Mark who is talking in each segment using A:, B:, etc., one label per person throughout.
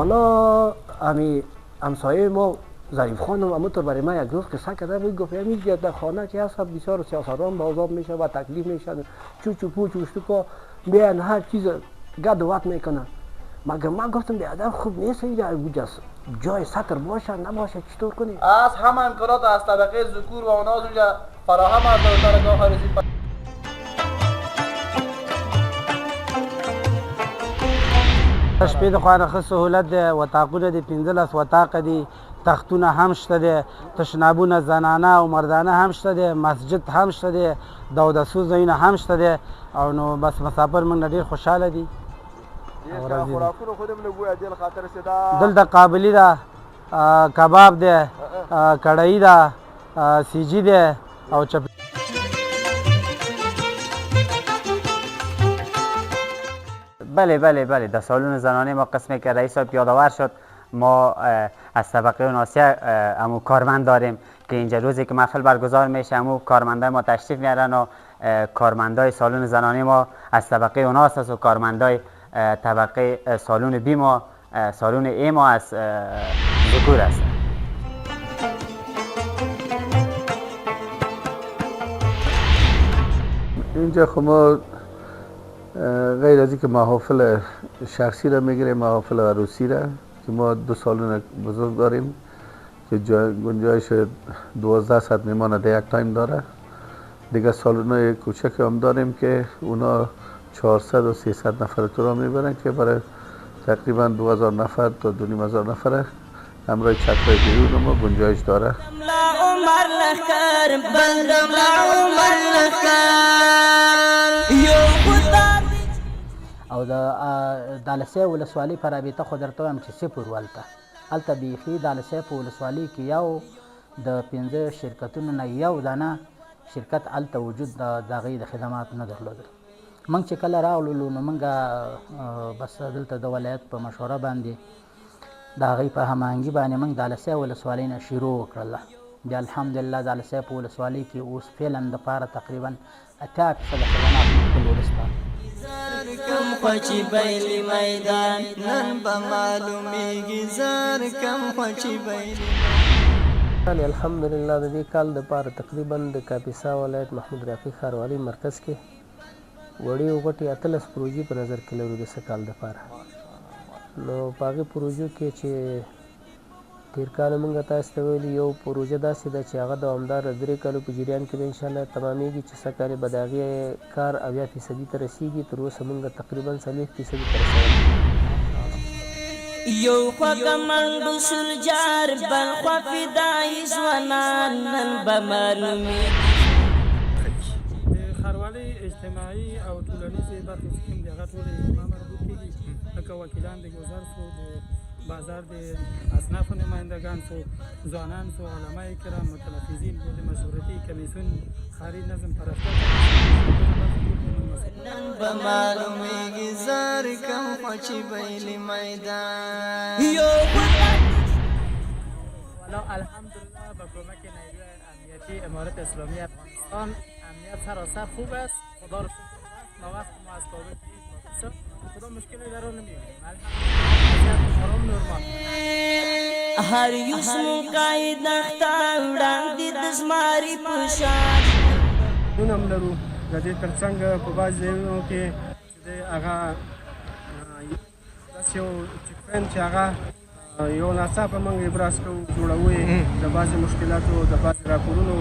A: حالا همسایه ما ظریف خانم همونطور برای من یک روز قصه کرده بود، گفت همین در خانه که هست بسیار سیاستدان به عذاب میشه و تکلیف میشن، چوچو پوچ وشتوکا میان هر چیز گد و وط میکنن. مگر من گفتم به ادب خوب نیست اینجا جای سطر باشه نباشه چطور کنی؟
B: از همه امکانات از طبقه ذکور و اناث اونجا فراهم است در درگاه خارجی.
C: شپې د خوا نه ښه سهولت دی، وطاقونه دي 15 وطاقه دي، تختونه هم شته دی، تشنابونه زنانه او مردانه هم شته دی، مسجد هم شته دی، د اودسو ځایونه هم شته دی. او نو بس مسافر موږ نه ډېر خوشحاله دي. دلته قابلي ده، کباب دی، کړایي ده، سیجي دی او چپ.
D: بله در سالن زنانه ما قسمی که رئیس صاحب یادآور شد، ما از طبقه ناسیه همو کارمند داریم که اینجا روزی که محفل برگزار میشه همو کارمندای ما تشریف میارن و کارمندای سالن زنانه ما از طبقه اوناس است و کارمندای طبقه سالن بی ما سالن ای ما از ذکور است.
E: اینجا خب ما غیر از اینکه محافل شخصی را میگیریم، محافل عروسی را که ما 2 سالن بزرگ داریم که گنجایش 12 صد میمان در یک تایم داره. دیگه سالن‌های کوچک هم داریم که اونا 400 و 300 نفر تو را میبرن که برای تقریبا 2000 نفر تا 2500 نفر همراه چترهای بیرون ما گنجایش داره.
F: او د دالسۍ ولسوالۍ په رابطه خو درته وایم چې صفر هلته بیخي دالسۍ په ولسوالۍ کې یو د 15 شرکتونو نه یو دانه شرکت هلته وجود د هغې د خدمات نه درلودل. موږ چې کله راغلو نو موږ بس دلته د ولایت په مشوره باندې د هغې په هماهنګي باندې موږ دالسۍ ولسوالۍ نه شروع وکړله. بیا الحمدلله دالسۍ په ولسوالۍ کې اوس فعلا دپاره تقریبا 80% خدمات مخکل ولسته
G: کم خوچی بیلی میدان نن با معلومیگی زار کم خوچی بیلی میدان.
A: الحمدلله د دې کال دپاره تقریبا د کاپیسا ولایت محمود راقي ښاروالۍ مرکز کې وړې او غټې 18 پروژې په نظر کې لرو د څه کال دپاره. نو په هغې پروژو کې چې تېر کال موږ تاسو ته ویلي یو پروژه داسې ده چې هغه دوامداره 3 کالو په جریان کې به انشاءالله تمامېږي چې څه کال به د هغې کار 80% ته رسېږي. تر اوسه موږ تقریبا 40% ته رسولی.
G: یو خوږه منډو سلجار بل خوا فدایي ځوانان نن به معلومېږي.
H: د ښاروالۍ اجتماعي او ټولنیزې برخې چې کوم دي هغه ټولې ما مربوط کېږي، لکه وکیلان د ګذر سو، د بازار د اصنافو نمایندگان سو، ځوانان سو، علماء کرام، متلفظین، د مشورتي کمیسیون، ښاري نظم پرستان
G: نن به معلومېږي زار کم خوچې بیلې میدان.
H: الحمدلله با کمک نیروی امنیتی امارت اسلامی افغانستان امنیت سراسر خوب است. خدا رو شکر است. نوقت ما از کابل خدا مشکلی در آن نمی‌بینیم. آرام نورمال.
G: هر یوس مقاید نخته وړاندې د زماري په شان
H: نون هم لرو. د دې ترڅنګ په بعض ځایونو کې چې دی هغه داسې یو چک پوینټ چې هغه یو ناڅاپه موږ ابراز کوو جوړوو یې د بعضې مشکلاتو د بعضې راپورونو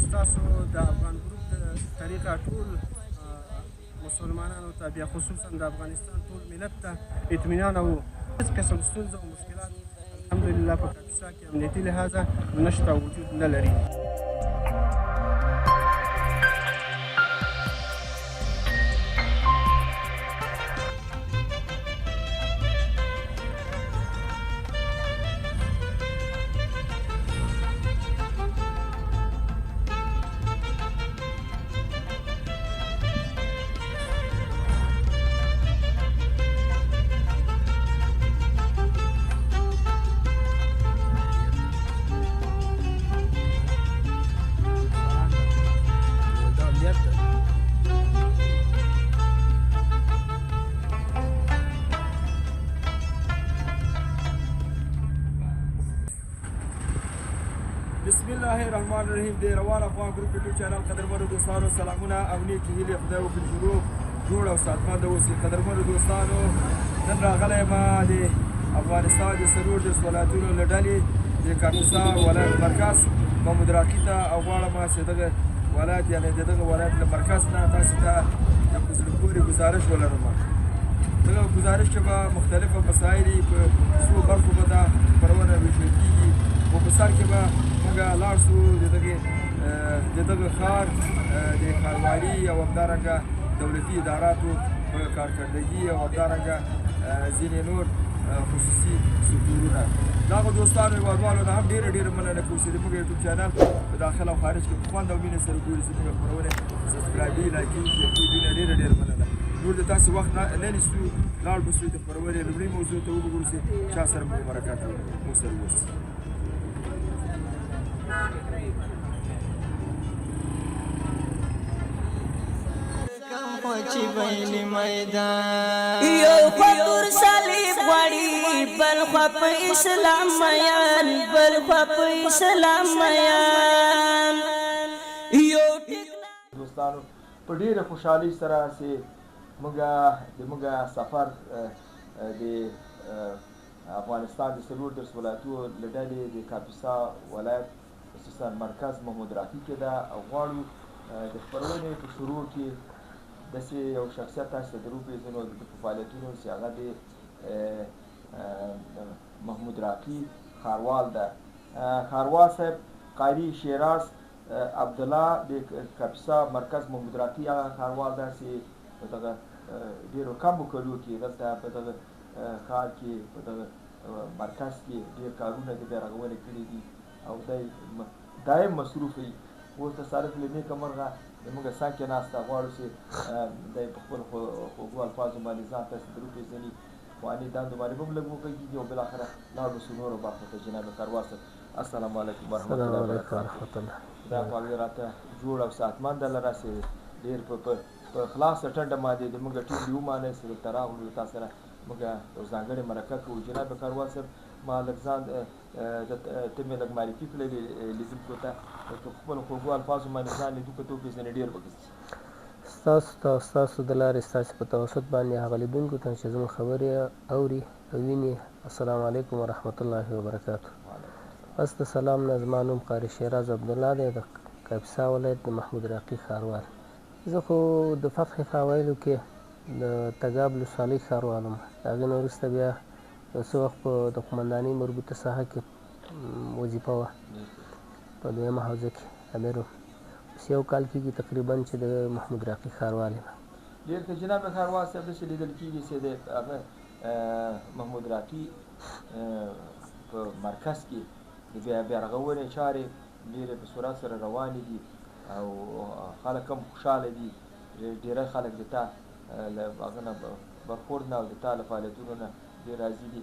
H: ستاسو د افغان ګروپ د طریقه ټول مسلمانانو ته بیا خصوصا د افغانستان ټول ملت ته اطمینان او هېڅ قسم ستونزه او مشکلات الحمدلله په کاپیسا کې امنیتي لحاظه نشته او وجود نه لري.
B: بسم الله الرحمن الرحیم د روان افغان ګروپ یوټیوب چینل قدرمنو دوستانو سلامونه او نیکې هیلې خدای وکړي شروع جوړ او ساتمند اوسئ. قدرمنو دوستانو نن راغلی یم د افغانستان د 14 ولایتونو له ډلې د کاپیسا ولایت مرکز محمود راقي ته او غواړم چې دغه ولایت یعنې د دغه ولایت له مرکز نه تاسو ته د په زړه پورې ګزارش ولرم. دغه ګزارش کې به مختلفه مسایل په څو برخو به دا خپرونه ویشل کېږي. او په سر کې به موږ لاړ شو د دغه ښار د ښاروالي او همدارنګه دولتي اداراتو په کارکردګي او همدارنګه ځینې نور خصوصي سکتورونه. دغه دوستانو هېوادوالو نه هم ډېره مننه کوو چې زموږ یوټیوب چینل په داخل او خارج کې په خوند او مینې سره ګوري. زموږ خپرونې سبسکرایبي لایکي کېږي. ډېره مننه. نور د تاسې وخت نه نیسو، لاړ به شو د خپرونې لومړۍ موضوع ته وګورو چې چا سره مو مرکه کوو. مو سره اوسئ.
G: یو خوا تور صلیب غواړي، بل خوا په اسلام میان، بل خوا په اسلام میان.
B: دوستانو په ډېره خوشحالۍ سره چې موږ سفر د افغانستان د 14 ولایتونو له ډلې د کاپیسا ولایت خصوصا مرکز محمود راقي کې ده او غواړو د خپرونې په شروع کې داسې یو شخصیت تاسو ته در وپېژنو د ده په فعالیتونو چې هغه د محمود راقي ښاروال ده. ښاروال صاحب قاري شیراز عبدالله د کاپیسا مرکز محمود راقي هغه ښاروال ده چې په دغه ډېرو کمو کلو کې دلته په دغه ښار کې په دغه مرکز کې ډېر کارونه د بیارغونې کړي دي او دی دایم مصروف وي. اوس تصادف له نیکه مرغه زموږ څنګ کې ناسته غواړو چې دی په خپلو خوږو الفاظو باندې ځان تاسو در وپېژني. فاني دندو باندې به هم لږ وغږېږي او بالاخره لاړو شو نورو برخو ته. جناب ښاروال صاحب السلام علیکم ورحمت الله وبرکاته. دا خو هغې راته جوړ او صحتمنده لره چې ډېر په خلاصه ټنډه باندې د موږ ټیم دې ومانئ چې دلته راغلو تا سره موږ یو ځانګړې مرکه کوو. جناب ښاروال صاحب ما لږ ځان ته مې لږ معرفي کړی لیدونکو ته په خپلو خوږو الفاظو باندې ځان لیدونکو ته وپېژنې ډېر به ګرځي.
A: ستاسو د لارې ستاسې په توسط باندې هغه لیدونکو ته چې زموږ خبرې اوري او ویني السلام علیکم ورحمت الله وبرکاتو. پس د سلام نه زما نوم قاري شیراز عبدالله دی د کاپیسا ولایت د محمود راقي ښاروال. زه خو د فتح په اوایلو کې د تګاب ولسوالۍ ښاروال وم. د هغې نه وروسته بیا یو څه وخت په د قمندانۍ مربوطه ساحه کې وظیفه وه په دویمه حوزه کې امیر وم. اوس یو کال کېږي تقریبا چې د محمود راقي ښاروال یم.
B: ډېر ښه جناب ښاروال صاحب داسې لیدل کېږي چې د هغه محمود راقي په مرکز کې د بیارغونې چارې ډېرې په سرعت سره روانې دي او خلک هم خوشحاله دي. ډېری خلک د تا له هغه نه برخورد نه او د تا له فعالیتونو نه ډېر راضي دي.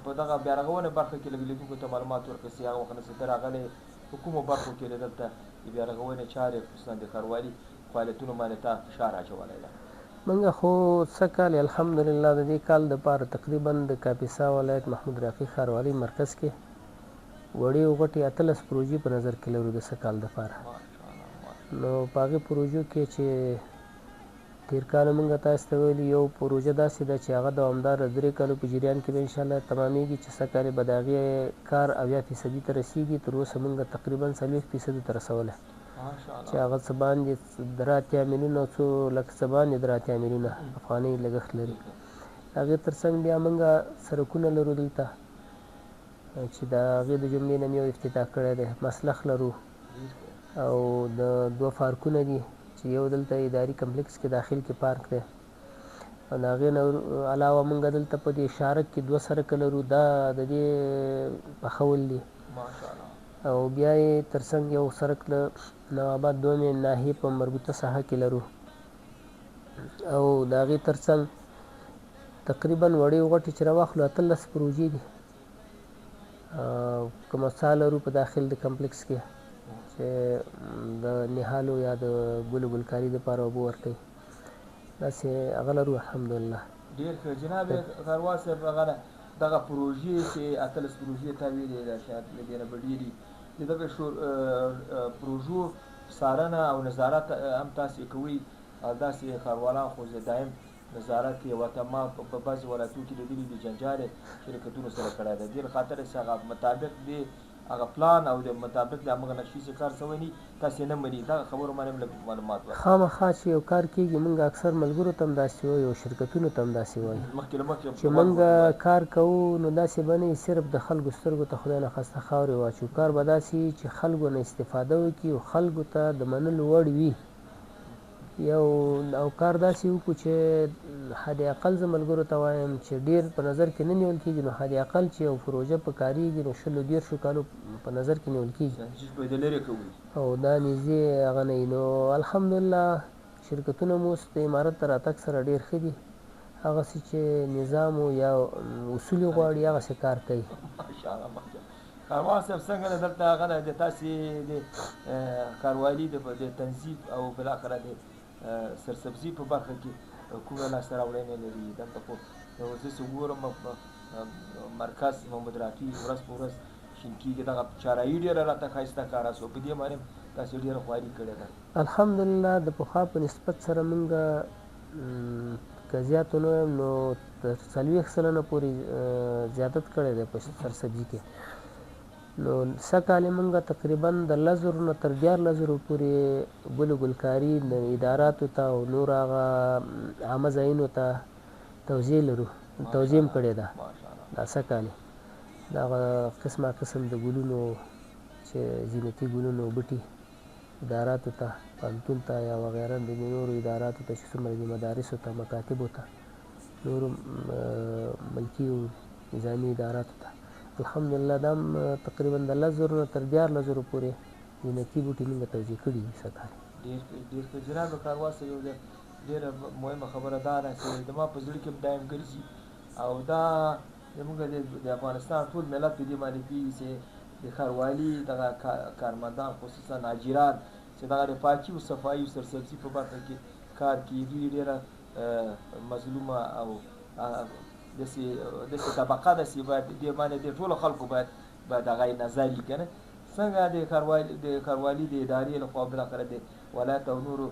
B: په دغه بیارغونې برخه کې لږ لیدونکو ته معلومات ورکړه چې هغه وخت نه چې ته راغلی په کومو برخو کې دلته د بیارغونې چارې خصوصا د ښاروالي فعالیتونو باندې تا فشار اچولی ده؟
A: موږ خو څه کال الحمدلله د دې کال دپاره تقریبا د کاپیسا ولایت محمود راقي ښاروالي مرکز کې وړې او غټې 18 پروژې په نظر کې لرو د څه کال دپاره. نو په هغې پروژو کې چې تېر کال موږ تاسو ته ویلي یو پروژه داسې ده چې هغه دوامداره 3 کالو په جریان کې به انشاءالله تمامېږي چې څه کال به د هغې کار 80% ته رسېږي. تر اوسه موږ تقریبا 40% ته رسولی چې هغه څه باندې 83 میلیونه او څو لکه څه باندې 83 میلیونه افغانۍ لګښت لري. هغې تر څنګ بیا موږ سړکونه لرو دلته چې د هغې د جملې نه مې یو افتتاح کړی دی. مسلخ لرو او د 2 پارکونه دي چې یو دلته اداري کمپلیکس کې داخل کې پارک دی او د هغې نه علاوه موږ دلته په دې شارک کې 2 سړکه لرو. دا د دې پخول دي او بیا یې تر څنګ یو سړک د نواباد 2مې ناحیې په مربوطه ساحه کې لرو او د هغې تر څنګ تقریبا وړې او غټې چې راواخلو 18 پروژې دي. کوم څه لرو په داخل د کمپلیکس کې چې د نهالو یا د ګلو ګلکاري دپاره اوبه ورکوي. داسې هغه لرو الحمدلله.
B: ډېر ښه جناب ښاروال صاحب. هغه دغه پروژې چې 18 پروژې تا ویلې ده شاید له دې نه به ډېرې د دغه پروژو څارنه او نظارت هم تاسې کوئ او داسې ښاروالان خو دایم نظارت کوي او حتی ما په بعضې ولایتونو کې لیدلي دي جنجال یې شرکتونو سره کړی دی دې له خاطره چې هغه مطابق د هغه پلان او د مطابق د همغه نقشې چې کار شوی نه تاسې نه مني دغه خبرو باندې هم لږ معلومات ورکړئ.
A: خامخا چې یو کار کېږي موږ اکثر ملګرو ته هم داسې وایو او شرکتونو ته هم داسې وایو
B: مخکې له مخکې
A: چې موږ کار کوو نو داسې به نه وي صرف د خلکو سترګو ته خدای نخواسته خاورې واچو کار به داسې وي چې خلکو نه استفاده وکړي او خلکو ته د منلو وړ وي یو او کار داسې وکړو چې حد اقل زه ملګرو ته وایم چې ډېر په نظر کې نه نیول کېږي نو حد اقل چې یو پروژه په کارېږي نو 20-30 کالو په نظر کې نیول کېږي او دا نږدې هغه نه وي نو الحمدلله شرکتونه مو اوس د عمارت ته راتګ سره ډېر ښه دي هغسې چې نظام یا اصول یې غواړي هغسې کار کوي.
B: کاروان صاحب څنګه ده دلته هغه د تاسې د کاروالي د تنظیف او بالاخره د سرسبزي په برخه کې کومه لاسته راوړنې لري دلته خو زه چې ګورم مرکز محمد راقي ورځ په ورځ شین کېږي دغه چارایي ډېره راته ښایسته کار شو په دې باندې تاسې ډېره خواري کړې ده.
A: الحمدلله د پخوا په نسبت سره موږ که زیات ونه وایم نو تر 40 سلنه پورې زیادت کړی دی په سرسبزي کې نو سږ کال یې موږ تقریبا د 10,000 نه تر 14,000 پورې ګل ګلکاري د اداراتو ته او نور هغه عامه ځایونو ته توزیع لرو توزیع هم کړې ده دا سږ کال یې د هغه قسمه قسم د ګلونو چې زینتي ګلونو بوټي اداراتو ته پوهنتون ته یا وغیره د نورو اداراتو ته چې څومره دي مدارسو ته مکاتبو ته نورو ملکي او نظامي اداراتو ته الحمدلله دا هم تقریبا د 10,000 نه تر 14,000 پورې زینتي بوټي موږ توزیع کړي دي سږ کال.
B: ډېر ښه جناب کاروان صاحب یو ډېره مهمه خبره دا ده چې زما په زړه کې هم دایم ګرځي او دا زموږ د افغانستان ټول ملت په دې باندې پوهېږي چې د ښاروالي دغه کارمندان خصوصا حاجران چې دغه د پاکي او صفایي او سرسبزي په برخه کې کار کوي دوی ډېره مظلومه او داسې طبقه داسې باید دې باندې د ټولو خلکو باید هغه یې نظر وي که نه څنګه د ښاروالي د ادارې لخوا بالاخره د ولایت او نورو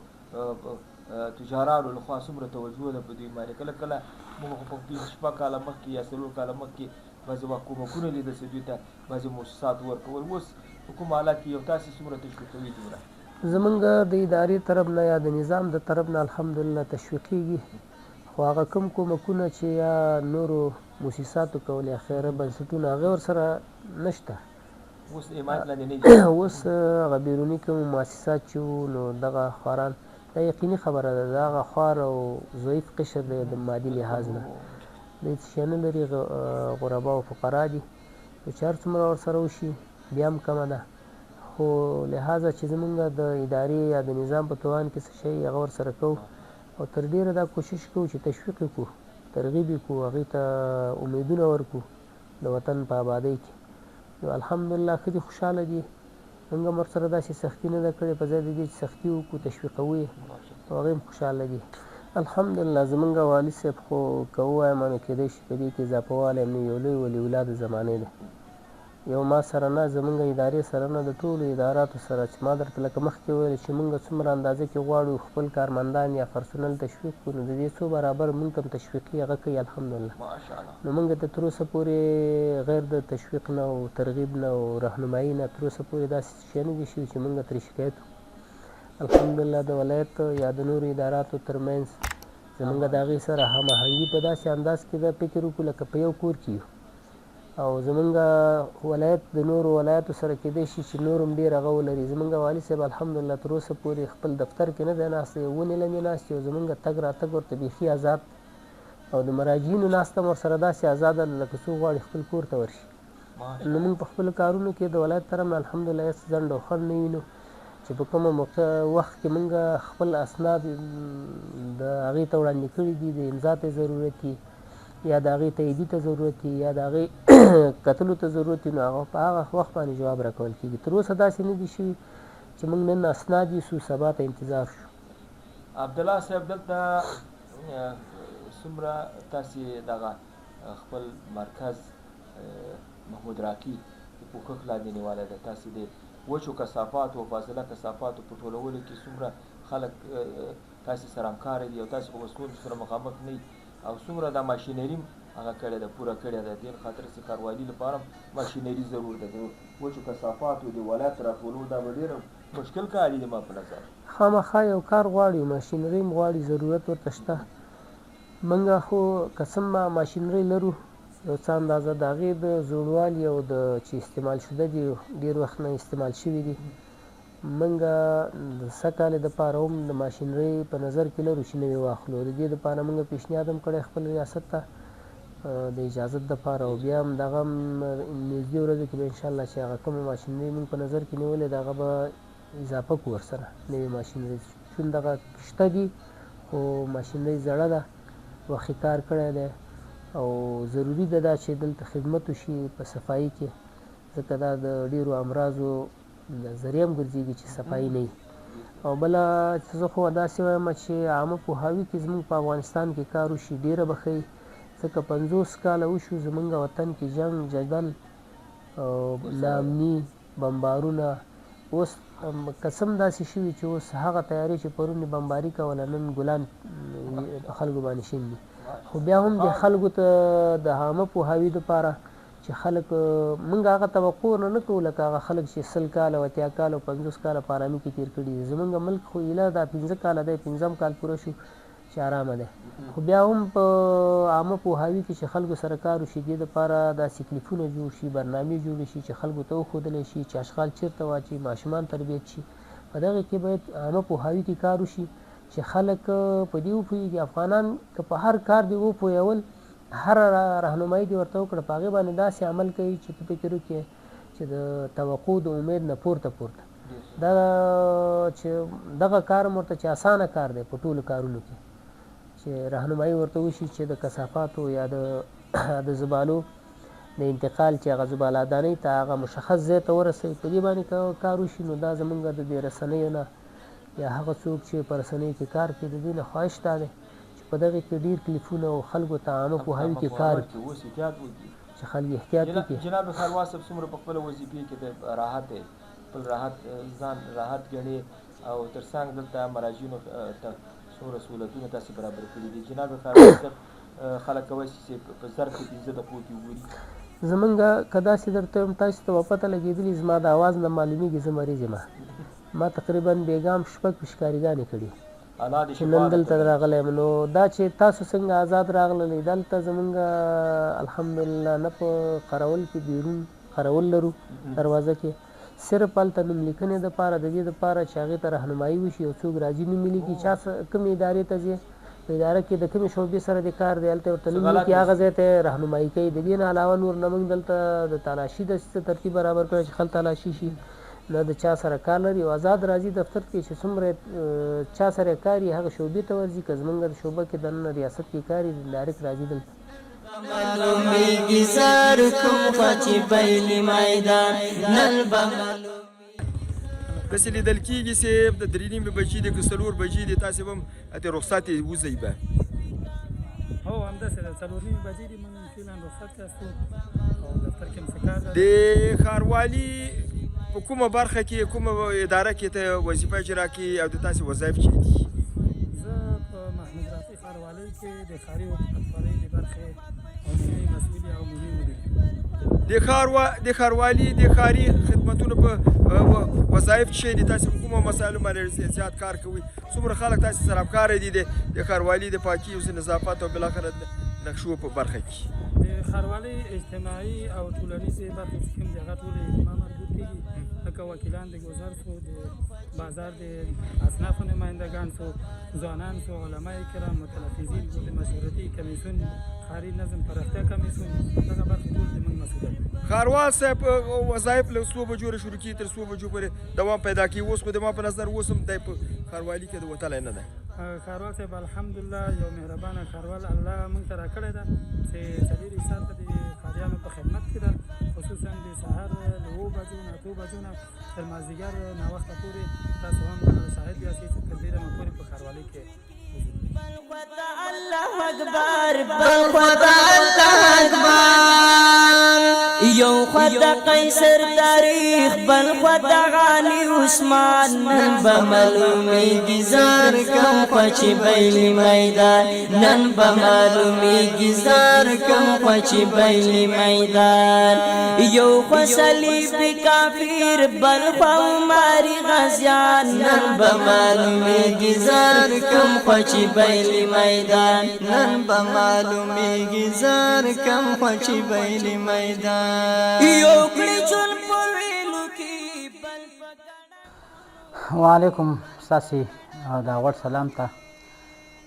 B: تجارانو لخوا څومره توجه ده په دوی باندې کله کله موږ خو په 5 کاله مخکې یا 4 کاله مخکې بعضې حکومتونه لیدل چې دوی ته بعضې موسسات ورکول اوس په کوم حالت کې یو تاسې څومره تشویقوي دومره
A: زمونږ د ادارې طرف نه یا د نظام د طرف نه الحمدلله تشویقېږي خو هغه کوم کومکونه چې یا نورو موسساتو کول یا خیره بنسټونه هغه ورسره نشته
B: اوس حمایت لاندې نه دي
A: اوس هغه بیروني کوم مؤسسات چې وو نو دغه خواران دا یقیني خبره ده د هغه خوار او ضعیف قشر دی د مادي لحاظ نه دوی څه شی نه لري غربا او فقرا دي نو چې هر څومره ورسره وشي بیا هم کمه ده خو لحاظه چې زمونږ د ادارې یا د نظام په توان کې څه شی هغه ورسره کوو او تر ډېره دا کوشش کوو چې تشویق یې کړو ترغیب یې کړو هغې ته امیدونه ورکړو د وطن په آبادۍ کې نو الحمدلله ښځې خوشحاله دي موږ هم ورسره داسې سختي نه ده کړې په ځای د دې چې سختي وکړو تشویقوو یې او هغې هم خوشحاله دي الحمدلله زمونږ والي صاحب خو که ووایم نو کېدای شي په دې کې اضافه والی هم نه یو لوی ولي الله د زمانې دی یو ما سره نه زمونږ ادارې سره نه د ټولو اداراتو سره چې ما درته لکه مخکې ویل چې موږ څومره اندازه کې غواړو خپل کارمندان یا پرسونل تشویق کړو نو د دې څو برابر موږ ته هم تشویقي هغه کوي الحمدلله نو موږ ته تر اوسه پورې غیر د تشویق نه او ترغیب نه او رهنمایي نه تر اوسه پورې داسې شی نه دي شوي چې موږ ترې شکایت وکړو الحمدلله د ولایت یا د نورو اداراتو ترمنځ زمونږ د هغې سره هماهنګي په داسې انداز کې دا فکر وکړو لکه په یو کور کې یو او زمونږ ولایت د نورو ولایتو سره کېدای شي چې نور هم ډېر هغه ولري زمونږ والي صاحب الحمدلله تر اوسه پورې خپل دفتر کې نه دی ناست دی ونې لاندې ناست دی او زمونږ تګ راتګ ورته بیخي آزاد او د مراجعینو ناسته هم ورسره داسې آزاده لکه څوک غواړي خپل کور ته ورشي نو موږ په خپلو کارونو کې د ولایت طرف نه الحمدلله هېڅ ځنډ او خنډ نه وینو چې په کومه موقع وخت کې موږ خپل اسناد د هغې ته وړاندې کړي دي د امضا ته ضرورت وي یا د هغې تاییدي ته ضرورت وي یا د هغې کتلو ته ضرورت وي نو هغه په هغه وخت باندې جواب راکول کېږي تر اوسه داسې نه دي شوي چې موږ نن اسناد یوسو سبا ته انتظار شو.
B: عبدالله صاحب دلته څومره تاسې دغه خپل مرکز محمود راقي د پوښښ لاندې نیولې ده. تاسې د وچو کثافاتو او فاضله کثافاتو په ټولولو کې څومره خلک تاسې سره همکاره دي او تاسې په ستونزو سره مخامخ نه او څومره دا ماشینري هغه کړې ده پوره کړې ده. دې خاطر چې ښاروالي لپاره ماشینري ضرور ده. د وچو کثافاتو د ولایت راټولول دا به ډېر مشکل کار دی ما په نظر.
A: خامخا یو کار غواړي، ماشینري هم غواړي، ضرورت ورته شته. موږ خو قسم ماشینري لرو، یو څه اندازه د هغې د زوړوالي او د چې استعمال شده دي ډېر وخت نه استعمال شوي دي. موږ د سږ کال دپاره هم د ماشینري په نظر کې لرو چې نوې واخلو. د دې دپاره موږ پیشنهاد هم کړی خپل ریاست ته د اجازت دپاره، او بیا هم دغه هم نږدې ورځو کې به انشاءالله چې هغه کومه ماشینري موږ په نظر کې نیولې ده هغه به اضافه کړو ورسره نوې ماشینري. چون دغه شته دي خو ماشینري زړه ده، وخت کار کړی دی او ضروري ده دا چې دلته خدمت وشي په صفایي کې، ځکه دا د ډېرو امراضو ذریعه هم ګرځېږي چې صفایي نه وي. او بله زه خو داسې وایم چې عامه پوهاوي کې زموږ په افغانستان کې کار وشي ډېره به ښه وي، ځکه 50 کاله وشو زموږ وطن کې جنګ جدل او ناامني بمبارونه. اوس قسم داسې شوي چې اوس هغه تیارې چې پرون یې بمباري کوله نن ګلان خلکو باندې شین دي. خو بیا هم د خلکو ته د عامه پوهاوي دپاره چې خلک موږ هغه توقع نه کوو لکه هغه خلک چې 100 کاله 80 کاله او 50 کاله په ارامي کې تېر کړي دي. زموږ ملک خو ایله دا 15 کاله دی، 15م کال پوره شو چې ارامه دی. خو بیا هم په عامه پوهاوي کې چې خلکو سره کار وشي، دې دپاره داسې کلیپونه جوړ شي، برنامې جوړې شي چې خلکو ته وښودلی شي چې اشغال چېرته واچي، ماشومان تربیت شي. په دغه کې باید عامه پوهاوي کې کار وشي چې خلک په دې وپوهېږي. افغانان که په هر کار دې وپوهول، هر راهنمایي دې ورته وکړه، په هغې باندې داسې عمل کوي چې ته فکر وکړې چې د توقع د امید نه پورته دا چې دغه کار هم ورته چې اسانه کار دی په ټولو کارونو کې چې راهنمایي ورته وشي چې د کثافاتو یا د زبالو د انتقال چې هغه زبالهدانۍ ته هغه مشخص ځای ته ورسوي. په دې باندې کار وشي نو دا زموږ د دې رسنیو نه یا هغه څوک چې په رسنیو کې کار کوي د دې نه خواهش دا دی چې په دغې کې ډېر کلیپونه او خلکو ته عامه پوهاوي کې کار چې خلک احتیاط وکړي.
B: جناب ښاروال صاحب څومره په خپله وظیفې کې د راحت خپل راحت ځان راحت ګڼي او تر څنګ دلته مراجعینو ته څومره سهولتونه تاسې برابر کړي دي؟ جناب ښاروال صاحب خلک کولی شي چې په ظرف کې 15 دقیقو کې وګوري.
A: زمونږ که داسې درته وایم تاسو ته به پته لګېدلي زما د اواز نه معلومیږي زه مریض یم. ما تقریبا بیګام 6 پشکاریګانې کړي چې نن دلته راغلی یم. نو دا چې تاسو څنګه آزاد راغللی دلته زمونږ الحمدلله نه په خرول کې بیرون خرول لرو دروازه کې، صرف هلته نوملیکنې دپاره د دې دپاره چې هغې ته رهنمایي وشي او څوک راځي نوم یې لیکي چا کومې ادارې ته ځي په اداره کې د کومې شعبې سره د کار دی هلته ورته نوم لیکي هغه ځای ته رهنمایي کوي. د دې نه علاوه نور نه موږ دلته د تالاشي داسې ترتیب برابر کړی چې خلک تالاشي شي نه د چا سره کار لري او آزاد راځي دفتر کې چې څومره چا سره کار یې هغه شعبې ته ورځي. که زموږ د شعبه کې دننه ریاست کې کار یې ډایرکټ راځي دلته.
B: داسې لیدل کېږي چې د 3:30 بجې دي که 4 بجې دي تاسې به هم د رخصت وځئ به؟
H: هو همداسې ده 4:30 بجې دي موږ فعلا رخصت یاستو او دفتر کې هم څه کار ده.
B: د ښاروالي په کومه برخه کې کومه اداره کې ته وظیفه اجرا کوي او د تاسې وظایف چی دي؟
H: زه په محمود رافي ښاروالۍ کې د ښاري حکومتولۍ د برخې عمومي مسؤل او عمومي مدیر.
B: د ښاروالي د ښاري خدمتونو په وظایف څه دي؟ تاسې په کومو مسایلو باندې زیات کار کوئ؟ څومره خلک تاسې سره همکاره دي د ښاروالي د پاکي او نظافت او بالاخره نقشو په برخه کې؟
H: د ښاروالۍ اجتماعي او ټولنیزې برخې چې کوم دي هغه ټولې ما مربوط کېږي، لکه وکیلان د ګذر شو، د بازار د اصنافو نمایندګان شو، ځوانان شو، علما کرام، متلفظین، د مشورتي کمیسیون، ښاري نظم پراختیا کمیسیون، دغه برخې ټول د موږ مسؤلیت دی.
B: ښاروال صاحب وظایف له 2 بجو شروع کېږي تر 2 بجو پورې دوام پیدا کوي. اوس خو د ما په نظر اوس هم دی په ښاروالي کې د وتلی نه دی.
H: ښاروال صاحب الحمدلله یو مهربانه ښاروال الله موږ ته راکړی ده چې 4 ساعته د ښاریانو په خدمت کې ده، خصوصا د سهار له 7 بجو نه 8 بجو نه تر مازدیګر ناوخته پورې تاسو هم شاهد یاستئ چې تر ډېره موده پورې په ښاروالۍ کې
G: الله اکبر بل خدا الله اکبر یو خوا د قیصر تاریخ بل خوا د غالي عثمان نن به معلومیږي زار کم خوا چې بیلي میدان نن به معلومیږي زار کم خوا چې بیلي میدان یو خوا صلیبي کافر بل خوا عمري غازیان نن به معلومیږي زار کم خوا چې بیلي میدان نن به معلومیږي زار کم خوا چې بیلي میدان یو کړي چون په ویلو کې بل
F: وعلیکم ستاسې د غوړ سلام ته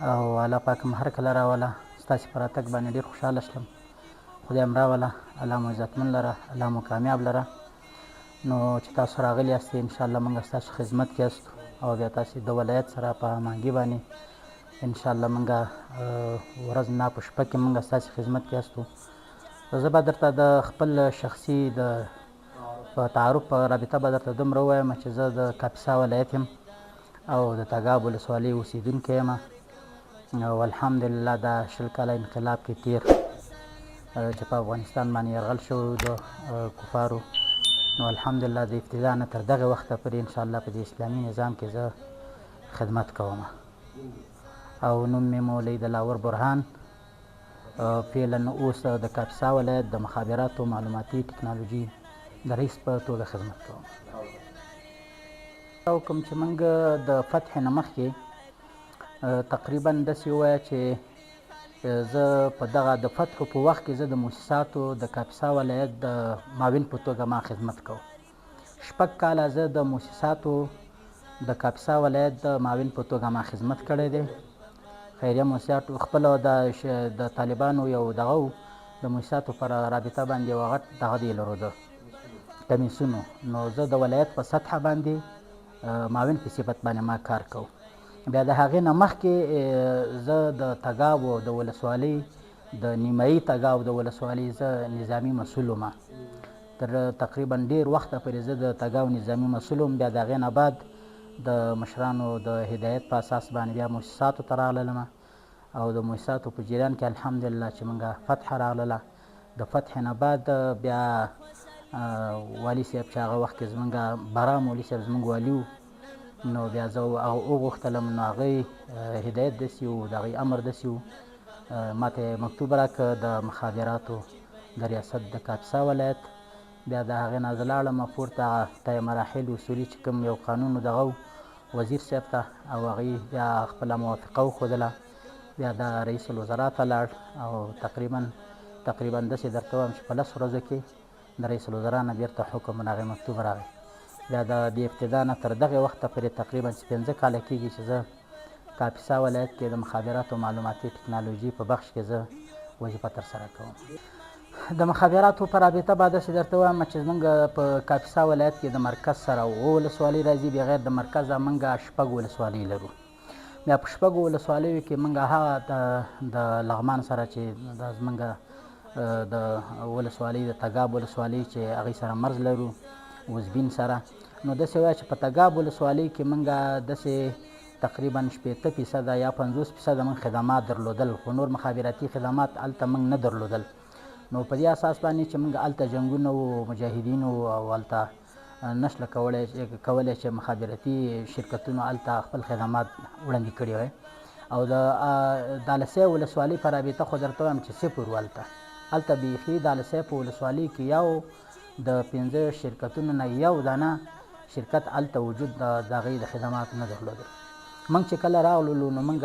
F: او الله پاک م هر کله راوله ستاسې په راتګ باندې ډېر خوشحاله شلم خدای م راوله الله مو عزتمن لره الله مو کامیاب لره نو چې تاسو راغلي یاستئ انشاءالله موږ ستاسو خدمت کې یاستو او بیا تاسې د ولایت سره په هماهنګي باندې انشاءالله موږ ورځ نه په شپه کې موږ ستاسې خدمت کې یاستو زه به درته د خپل شخصي د په تعارف په رابطه به درته دومره ووایم چې زه د کاپیسا ولایت یم او د تګاب ولسوالۍ اوسېدونکی یم او الحمدلله دا 20 کاله انقلاب کې تیر چې په افغانستان باندې یرغل شوی د کفارو نو الحمدلله د ابتدا نه تر دغه وخته پورې انشاءالله په دې اسلامي نظام کې زه خدمت کوم او نوم مې مولوي دلاور برهان فعلا اوس د کاپیسا ولایت د مخابراتو معلوماتي ټکنالوژي د رئیس په توګه خدمت کوم او کوم چې موږ د فتح نه مخکې تقریبا داسې ووایه چې زه په دغه د فتحو په وخت کې زه د مؤسساتو د کاپیسا ولایت د معاون په توګه ما خدمت کوم 6 کاله زه د مؤسساتو د کاپیسا ولایت د معاون په توګه ما خدمت کړی دی خیریه مؤسساتو خپل د طالبانو یو دغه د مؤسساتو پر رابطه باندې یو غټ دغه دی لرو کمیسونو نو زه د ولایت په سطح باندې معاون په صفت باندې ما کار کوم بیا د هغې نه مخکې زه د تګاب د ولسوالۍ د نیمایي تګاب د ولسوالۍ زه نظامي مسؤل وم تر تقریبا ډېر وخته پورې زه د تګاب نظامي مسؤل وم بیا د هغې نه بعد د مشرانو د هدایت په اساس باندې بیا مؤسساتو ته راغللم او د مؤسساتو په جریان کې الحمدلله چې موږ فتح راغلله د فتح نه بعد بیا والي صاحب چې هغه وخت کې زموږ بارا مولي صاحب زموږ والي و نو بیا زه وغوښتلم نو هغې هدایت داسې و د هغې امر داسې و ما ته مکتوب راکړه د مخابراتو د ریاست د کاپیسا ولایت بیا د هغې نه زه لاړم پورته طی مراحل اصولي چې کوم یو قانون دغه وزیر صاحب ته او هغې بیا خپله موافقه وښودله بیا د رئیس الوزرا ته لاړ او تقریبا داسې درته وایم چې په 10 ورځو کې د رئیس الوزرا نه بیرته حکم د هغې مکتوب راغی بیا د دې ابتدا نه تر دغې وخته پورې تقریبا 15 کاله کېږي چې زه کاپیسا ولایت کې د مخابراتو معلوماتي ټکنالوژي په بخش کې زه وظیفه ترسره کوم د مخابراتو په رابطه به داسې درته وایم چې زموږ په کاپیسا ولایت کې د مرکز سره 7 ولسوالۍ راځي بغیر د مرکز موږ 6 ولسوالۍ لرو بیا په 6 ولسوالیو کې موږ هغه د لغمان سره چې زموږ د ولسوالۍ د تګاب ولسوالۍ چې هغې سره مرز لرو وزبین سره نو داسې وایه چې په تګاب ولسوالۍ کې موږ داسې تقریبا 80% یا 50% موږ خدمات درلودل خو نور مخابراتي خدمات هلته موږ نه درلودل نو په دې اساس باندې چې موږ هلته جنګونه و مجاهدین او هلته نشله کولی چې مخابراتي شرکتونو هلته خپل خدمات وړاندې کړي وای او د دالسۍ ولسوالۍ په رابطه خو درته وایم چې صفر هلته بیخي دالسۍ په ولسوالۍ کې یو د 15 شرکتونو نه یو دانه شرکت هلته وجود د هغې د خدماتو نه درلودل موږ چې کله راغللو نو موږ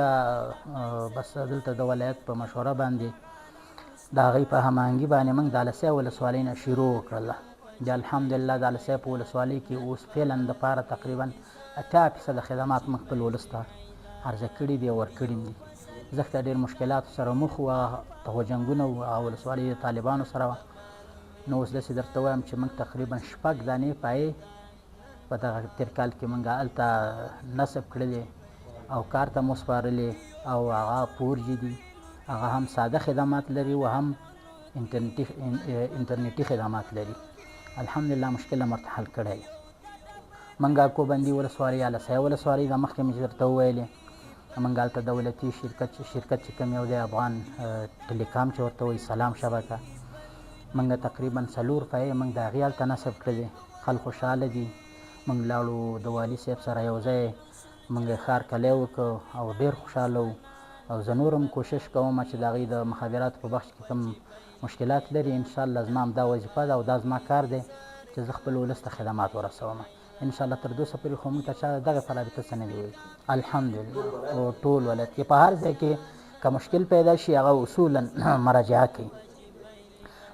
F: بس دلته د ولایت په مشوره باندې د هغې په هماهنګي باندې موږ دالسۍ ولسوالۍ نه شروع وکړله بیا الحمدلله دالسۍ په ولسوالۍ کې اوس فعلا دپاره تقریبا 80% خدمات موږ خپل ولس ته عرضه کړي دي او ورکړي دي ځکه ډېر مشکلاتو سره مخ وه هغو جنګونه و هغه ولسوالۍ د طالبانو سره وه نو اوس داسې درته وایم چې موږ تقریبا 6 دانې پایې په دغه تېر کال کې موږ هلته نصب کړلې او کار ته مو سپارلې او هغه فورجي دي هغه هم ساده خدمات لري و هم انټرنیټي خدمات لري الحمدلله مشکل مرته حل کړی دی موږ کوبندي ولسوالۍ یا لسۍ ولسوالۍ د مخکې مې درته وویلې موږ هلته دولتي شرکت چې کوم یو دی افغان ټلیکام چې ورته وایي سلام شبکه موږ تقریبا 4 پای موږ د هغې هلته نصب کړی دی. خلک خوشحاله دي. موږ لاړو د والي صاحب سره یو ځای موږ ښار کلی وکړو او ډېر خوشحاله وو. او زه نور هم کوشش کوم چې د هغوی د مخابراتو په بخش کې کوم مشکلات لري، انشاءالله زما هم دا وظیفه ده او دا زما کار دی چې زه خپل ولس ته خدمات ورسوم. انشاءالله تر دوسه پورې خو موږ ته چا دغه په رابطه څه نه دي ویلي. الحمدلله په ټول ولایت کې په هر ځای کې که مشکل پیدا شي هغه اصولا مراجعه کوي.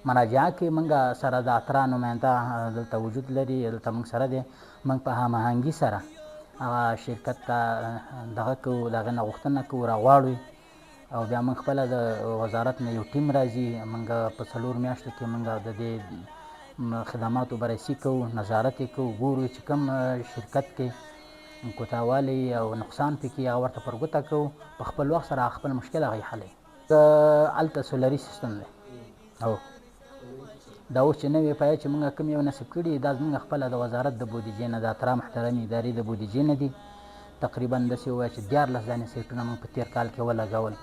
F: مراجعه کې موږ سره د اترا نماینده دلته وجود لري، دلته موږ سره دی. موږ په هماهنګي سره هغه شرکت ته دغه کوو، د هغې نه غوښتنه کوو راغواړو او بیا موږ خپله د وزارت نه یو ټیم راځي. موږ په 4 میاشتو کې موږ د دې خدماتو بررسي کوو، نظارت یې کوو، ګورو چې کوم شرکت کې کوتاهوالی او نقصان پکې هغه ورته پر ګوته کوو، په خپل وخت سره خپل مشکل هغې حلوي. هلته سولري سیستم دی او دا اوس چې نوې پایه چې موږ کوم یو نصب کړي دا زموږ خپله د وزارت د بودیجې نه د اترا محترمې ادارې د بودیجې نه دي. تقریبا داسې ووایه چې 14 دانې سیټونه موږ په تېر کال کې ولګول.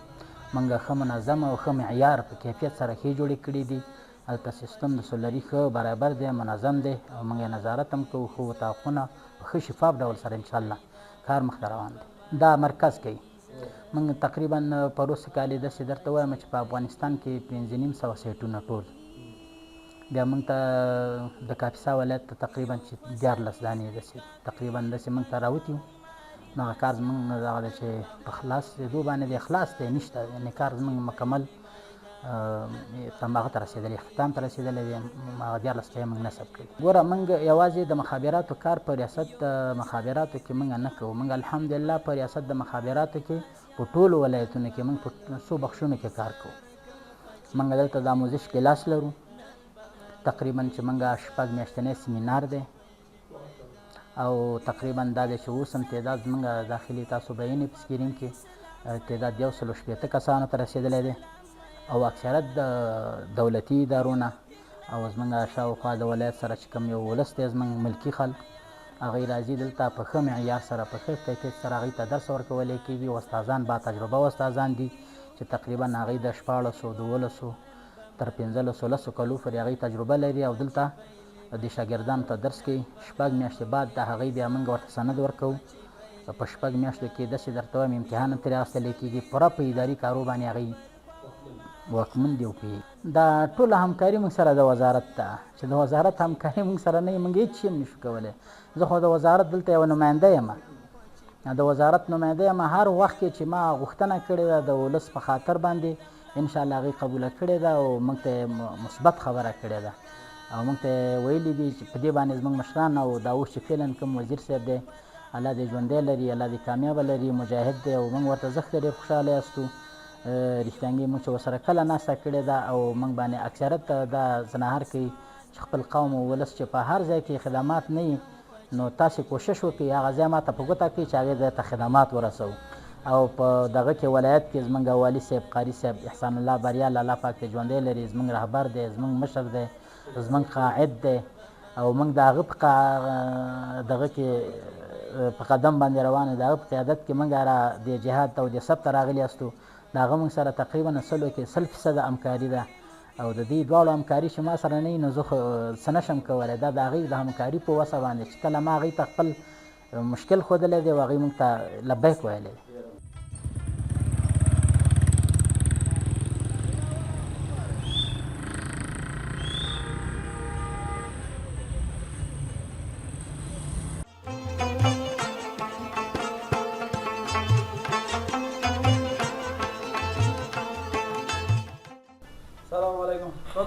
F: موږ ښه منظم او ښه معیار په کیفیت سره ښې جوړې کړي دي. هلته سیستم د سولري ښه برابر دی، منظم دی او موږ یې نظارت هم کوو. ښه اطاقونه په ښه شفاف ډول سره انشاءالله کار مخته روان دی. دا مرکز کوي. موږ تقریبا په روسي کال یې داسې درته وایم چې په افغانستان کې 5,500 سیټونه ټول. بیا موږ ته د کاپیسا ولایت ته تقریبا 14 دانې داسې تقریبا داسې موږ ته راوتي. نو هغه کار زموږ دغه دی چې په خلاصېدو باندې دی، خلاص دی، نشته، یعنې کار زموږ مکمل هغه ته رسېدلی، اختتام ته رسېدلی دی. هغه 14 ته یې موږ نصب کړي. ګوره موږ یوازې د مخابراتو کار په ریاست د مخابراتو کې موږ نه کوو. موږ الحمدلله په ریاست د مخابراتو کې په ټولو ولایتونو کې موږ په 100 بخشونو کې کار کوو. موږ دلته د آموزش کلاس لرو تقریبا چې موږ 6 میاشتنی سیمینار دی او تقریبا دا دی چې اوس هم تعداد زموږ داخلي تاسو به وینئ په سکرین کې تعداد 160 کسانو ته رسېدلی دی او اکثرت د دولتي ادارو نه او زموږ شاوخوا د ولایت سره چې کوم یو ولس دی زموږ ملکي خلک هغوی راځي دلته په ښه معیار سره په ښه کیفیت سره هغوی ته درس ورکولی کېږي. استادان با تجربه استادان دي چې تقریبا هغوی د 14 12 تر 15 کلو پورې هغوی تجربه لري او دلته د شاګردانو ته درس کوي. 6 میاشتې بعد د هغوی بیا موږ ورته سند ورکوو. په 6 میاشتو کې داسې درته وایم امتحان هم ترې اخیستلی کېږي. پوره په اداري کارو باندې هغوی واکمن دي او پوهېږي. دا ټوله همکاري موږ سره د وزارت ده چې د وزارت همکاري موږ سره نه وي موږ هېڅ شی هم نشو کولی. زه خو د وزارت دلته یوه نماینده یم، د وزارت نماینده یم. هر وخت کې چې ما غوښتنه کړې ده د ولس په خاطر باندې انشاءالله هغوی قبوله کړې ده او موږ ته مثبت خبره کړې ده او موږ ته ویلي دي چې په دې باندې زموږ مشران او دا اوس چې فعلا کوم وزیر صاحب دی الله دې ژوندی لري، الله دې کامیابه لري، مجاهد دی او موږ ورته زښته ډېر خوشحاله یاستو. رښتیانګي موږ چې ورسره کله ناسته کړې ده او موږ باندې اکثرت دا زناهر کوي چې خپل قوم او ولس چې په هر ځای کې خدمات نه وي نو تاسې کوشش وکړئ هغه ځای ما ته په ګوته کړئ چې هغې ځای ته خدمات ورسوو. او په دغه کې ولایت کې زموږ والي صاحب قاري صاحب احسان الله بریال الله پاک دې ژوندی لري، زموږ رهبر دی، زموږ مشر دی، زموږ قاعد دی او موږ د هغه په دغه کې په قدم باندې روان یو. د هغه په قیادت کې موږ د جهاد او د سب ته راغلي یاستو. د هغه موږ سره تقریبا اصلو کې 100% همکاري ده او د دې دواړو همکاري چې ما سره نه وي نو زه خو څه نشم کولی. دا د هغوی د همکاري په وسه باندې چې کله ما هغوی ته خپل مشکل ښودلی دی او هغوی موږ ته لبیک ویلی دی.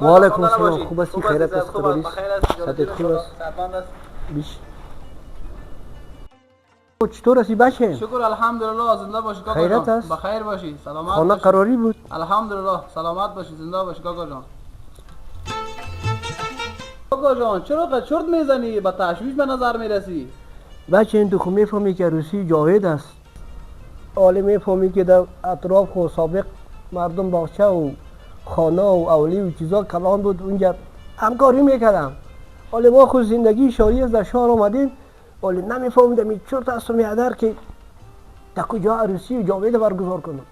A: وعلیکم السلام. خوب هستی؟ خیرت است؟ خبری است؟ صحتت خوب است؟ بیش چطور هستی بچه؟
I: شکر الحمدلله زنده باشی کاکا جان.
A: خیرت است؟
I: بخیر باشی، سلامت
A: خانه
I: باشی.
A: قراری بود؟
I: الحمدلله سلامت باشی، زنده باشی کاکا جان. کاکا جان چرا چرت میزنی؟ به تشویش به نظر میرسی.
A: بچه این تو خب میفهمی که روسی جاوید است. حالا میفهمی که در اطراف و سابق مردم باغچه و خانه و اولی و چیزا کلان بود، اونجا همکاری میکردم. حالا ما خود زندگی شاری از در شهر آمدیم، حالا نمیفهمیدم این چرت است و میادر که در کجا عروسی و جاوید برگزار کنم.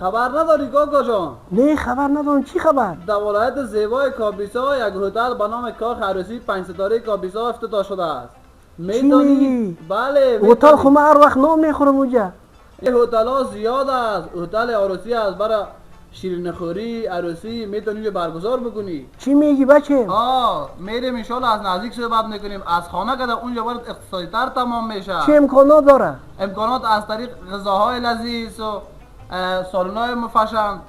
I: خبر نداری کاکا جان؟
C: نه خبر ندارم. چی خبر؟
I: در ولایت زیبای کاپیسا یک هتل به نام کاخ عروسی 5 ستاره کاپیسا افتتاح شده است.
C: میگی؟
I: بله
C: هتل خو من هر وقت نام میخورم اونجا.
I: این هتل ها زیاد است. هتل عروسی است، برای شیرینی خوری عروسی میتونی برگزار بکنی.
C: چی میگی بچه؟
I: میریم ان شاءالله از نزدیک صحبت میکنیم. از خانه که اونجا برات اقتصادی تر تمام میشه.
C: چه امکانات داره؟
I: امکانات از طریق غذاهای لذیذ و سالن‌های مفشن،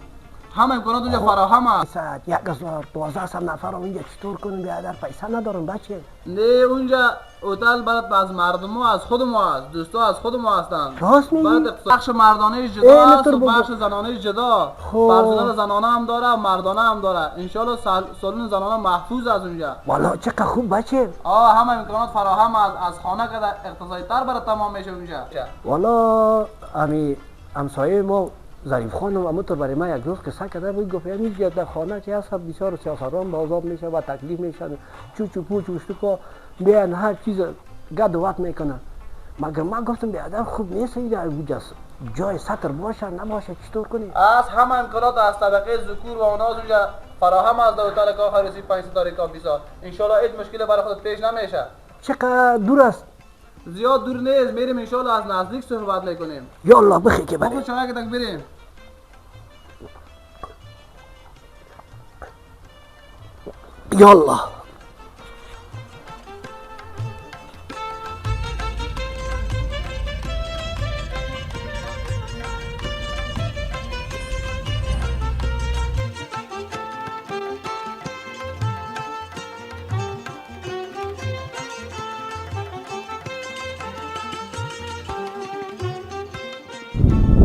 I: همه امکانات اونجا فراهم است.
C: 1000 1200 نفر اونجا چطور کنیم؟ بیادر پیسه ندارم بچه.
I: نه اونجا هتل برات از مردم ها از خود ما است، دوستا از خود ما هستند.
C: راست میگی؟
I: برات بخش مردانه جدا است و بخش زنانه جدا. پرسنل زنانه هم داره، مردانه هم داره. ان شاء الله سالن زنانه محفوظ از اونجا.
C: والا چقدر خوب بچه.
I: همه امکانات فراهم است. از خانه که اقتصادی تر برات تمام میشه اونجا.
C: والا امی همسایه ما ظریف خانم همونطور برای من یک روز قصه کرده بود. گفت اینجا در خانه که هست بسیار سیاستمداران بازار میشه و تکلیف میشن، چو پوچ اشتکا بیان هر چیز گد و وقت میکنن. مگر من گفتم بیادر خوب نیست اینجا جای سطر باشه نباشه چطور کنی؟
I: از همه امکانات از طبقه ذکور و اوناز اونجا فراهم است در هتل کاخ عروسی 5 ستاره کاپیسا. ان شاء الله هیچ مشکلی برای خودت پیش نمیشه.
C: چقدر دور است؟
I: زیاد دور نیست. میریم ان شاء الله از نزدیک صحبت میکنیم.
C: یالله بخی که بریم.
I: بخو چای که تک بریم.
C: یالله.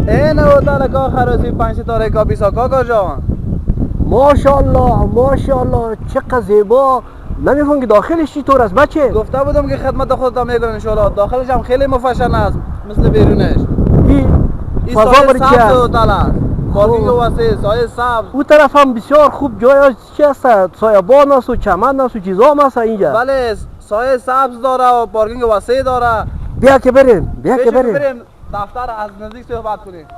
I: این هتل کاخ عروسی 5 ستاره کاپیسا کاکا جان.
C: ماشاءالله چقدر زیبا. نمیفهم که داخلش چطور است بچه؟
I: گفته بودم که خدمت خودت میگم ان شاء الله. داخلش هم خیلی مفشن است مثل بیرونش.
C: این فضا برای چی است؟
I: هتل است. پارکینگ واسه سایه سبز.
C: اون طرف هم بسیار خوب جای چی است؟ سایبان است و چمن است و چیزا هم است اینجا.
I: بله سایه سبز داره و پارکینگ واسه داره.
C: بیا که بریم.
I: دفتر از نزدیک صحبت کنیم.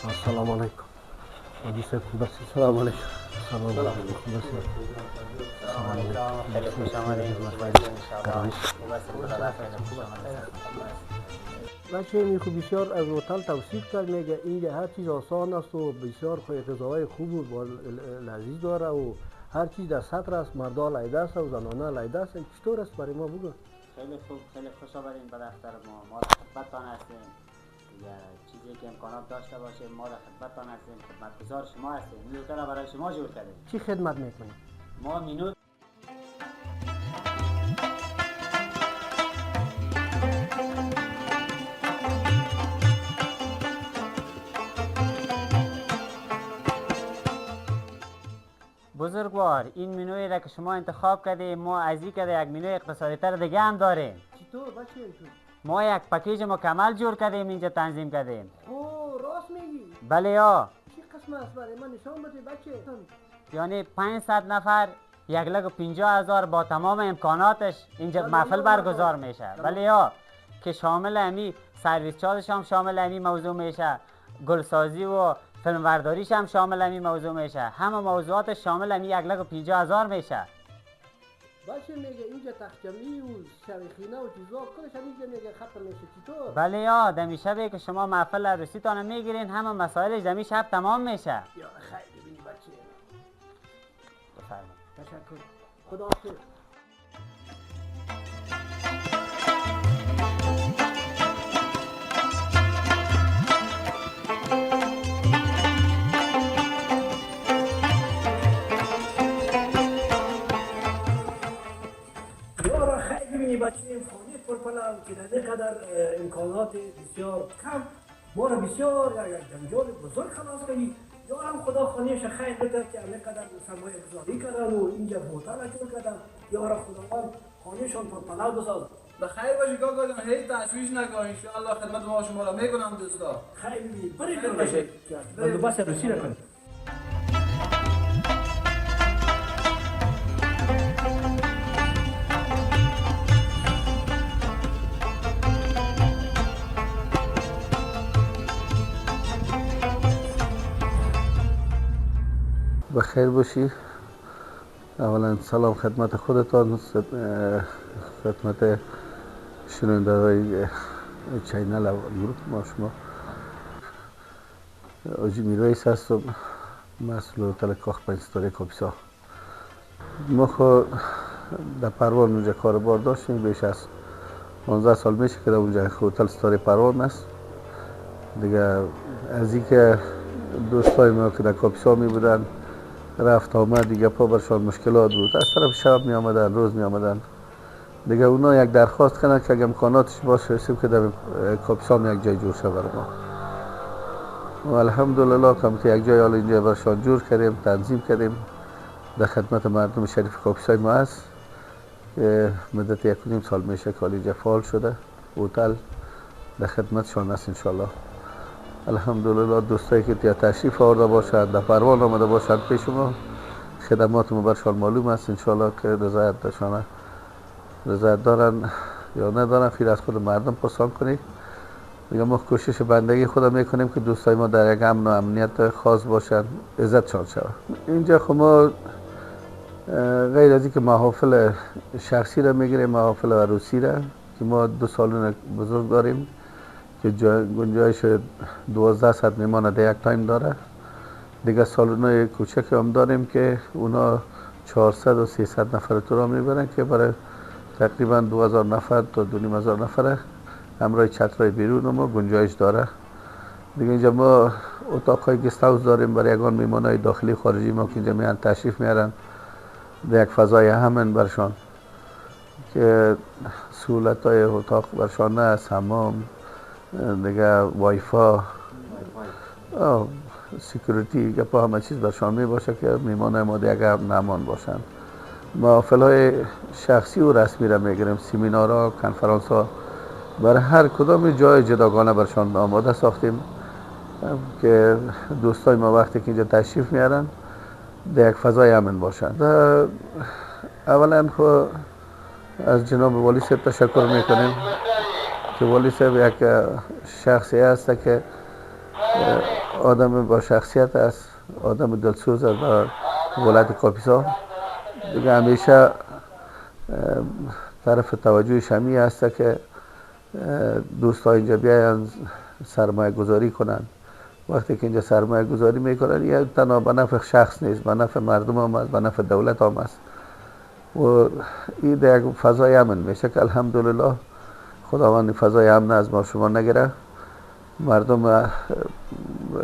C: السلام علیکم. حاجی صاحب خوب هستی؟ سلام علیکم. سلام علیکم. بچه می خوب بسیار از هتل توصیف کرد. میگه اینجا هر چیز آسان است و بسیار غذاهای خوب و لذیذ داره و هر چیز در سطر است. مردا لیده است و زنانه لیده است. چطور است برای ما بگو؟
D: خیلی خوب، خیلی خوش آمدین به دفتر ما در خدمتتان هستیم. چیزی که امکانات داشته باشه ما در خدمتتان هستیم. خدمتگزار شما هستیم. این هتل برای شما جور کردیم.
C: چی خدمت میکنید؟
D: ما مینو بزرگوار، این منوی را که شما انتخاب کردیم ما از این که یک منوی اقتصادی تر دیگه هم داریم.
C: چطور بچه؟
D: ما یک پکیج مکمل جور کردیم اینجا تنظیم کردیم.
C: راست میگی؟
D: بله یا.
C: چی قسم است برای من نشان بده بچه؟
D: یعنی 500 نفر 1,50,000 با تمام امکاناتش اینجا محفل برگزار میشه. بله یا که شامل امی سرویس چارجش هم شامل امی موضوع میشه، گلسازی و فیلمبرداریش هم شامل امی موضوع میشه. همه موضوعاتش شامل امی 1,50,000 میشه.
C: باشه میگه اینجا تخجمی و شریخینه و چیزا کلش هم اینجا میگه ختم میشه. چطور؟
D: بله یا دمی شبه که شما محفل عروسی تانه میگیرین همه مسائلش دمی شب تمام میشه.
C: یا خیلی بینی بچه.
D: بفرمایید.
C: تشکر. خدا حافظ. بچه خانه پرپلم که در اینقدر امکانات بسیار کم ما را بسیار یک جنجال بزرگ خلاص کنی. یارم خدا خانهش خیر بده که اینقدر سرمایه گذاری کردن و اینجا هتل جور کردن. یارم خداوند خانهشان پرپلم بسازد.
I: بخیر باشی کاکا جان، هیچ تشویش نکن. ان شاء الله خدمت ما شما را میکنم دوستا.
C: خیلی برید باشه. بندوبست عروسی را کنید.
E: بخیر باشی. اولا سلام خدمت خودتان، خدمت شنونده‌های چینل و گروه ما. شما آجی میرویس هستم، مسئول هتل کاخ 5 ستاره کاپیسا. ما خود در پروان اونجا کاربار داشتیم، بیش از 15 سال میشه که در اونجا هتل ستاره پروان است دیگه. از اینکه دوستای ما که در کاپیسا می بودن رفت آمد دیگه پا برشان مشکلات بود، از طرف شب می آمدن، روز می آمدن دیگه. اونا یک درخواست کردن که اگه امکاناتش باشه رسیم که در کاپیسا یک جای جور شد برای ما. و الحمدلله کمیته یک جای حالا اینجا برشان جور کردیم، تنظیم کردیم، در خدمت مردم شریف کاپیسای ما است که مدت 1.5 سال میشه که اینجا فعال شده. هتل در خدمتشان است انشالله. الحمدلله دوستایی که تشریف آورده باشند، در پروان آمده باشند پیش ما، خدمات ما برشان معلوم است انشالله که رضایت دارن یا ندارن، خیر از خود مردم پرسان کنید دیگه. ما کوشش بندگی خود میکنیم که دوستای ما در یک امن و امنیت خاص باشند، عزتشان شود. اینجا خب ما غیر از اینکه محافل شخصی را میگیریم، محافل عروسی را که ما 2 سالن بزرگ داریم که گنجایش 12 صد میمان در یک تایم داره دیگه. سالن‌های کوچک هم داریم که اونا 400 و 300 نفر تو را میبرن که برای تقریبا 2000 نفر تا 2500 نفر همراه چترهای بیرون ما گنجایش داره دیگه. اینجا ما اتاق‌های گست هاوس داریم برای یگان میمانای داخلی خارجی ما که اینجا میان تشریف میارن در یک فضای امن برشان که سهولت‌های اتاق برشان است، حمام دیگه، وایفا، سیکیوریتی که پا همه چیز برشان می باشه که میمانه ما دیگه نمان باشند. محافل‌های شخصی و رسمی را میگیریم، سیمینارها، کنفرانس‌ها برای هر کدام جای جداگانه برشان آماده ساختیم که دوستای ما وقتی که اینجا تشریف میارن در یک فضای امن باشند. اولا خب از جناب والی صاحب تشکر میکنیم که والی صاحب یک شخصی است که آدم با شخصیت است، آدم دلسوز است در ولایت کاپیسا دیگه. همیشه طرف توجه شمی است که دوستا اینجا بیاین سرمایه گذاری کنن. وقتی که اینجا سرمایه گذاری میکنن یه تنها به نفع شخص نیست، به نفع مردم هم است، به نفع دولت هم است و این در یک فضای امن میشه که الحمدلله خداوند فضای امن از ما شما نگیره. مردم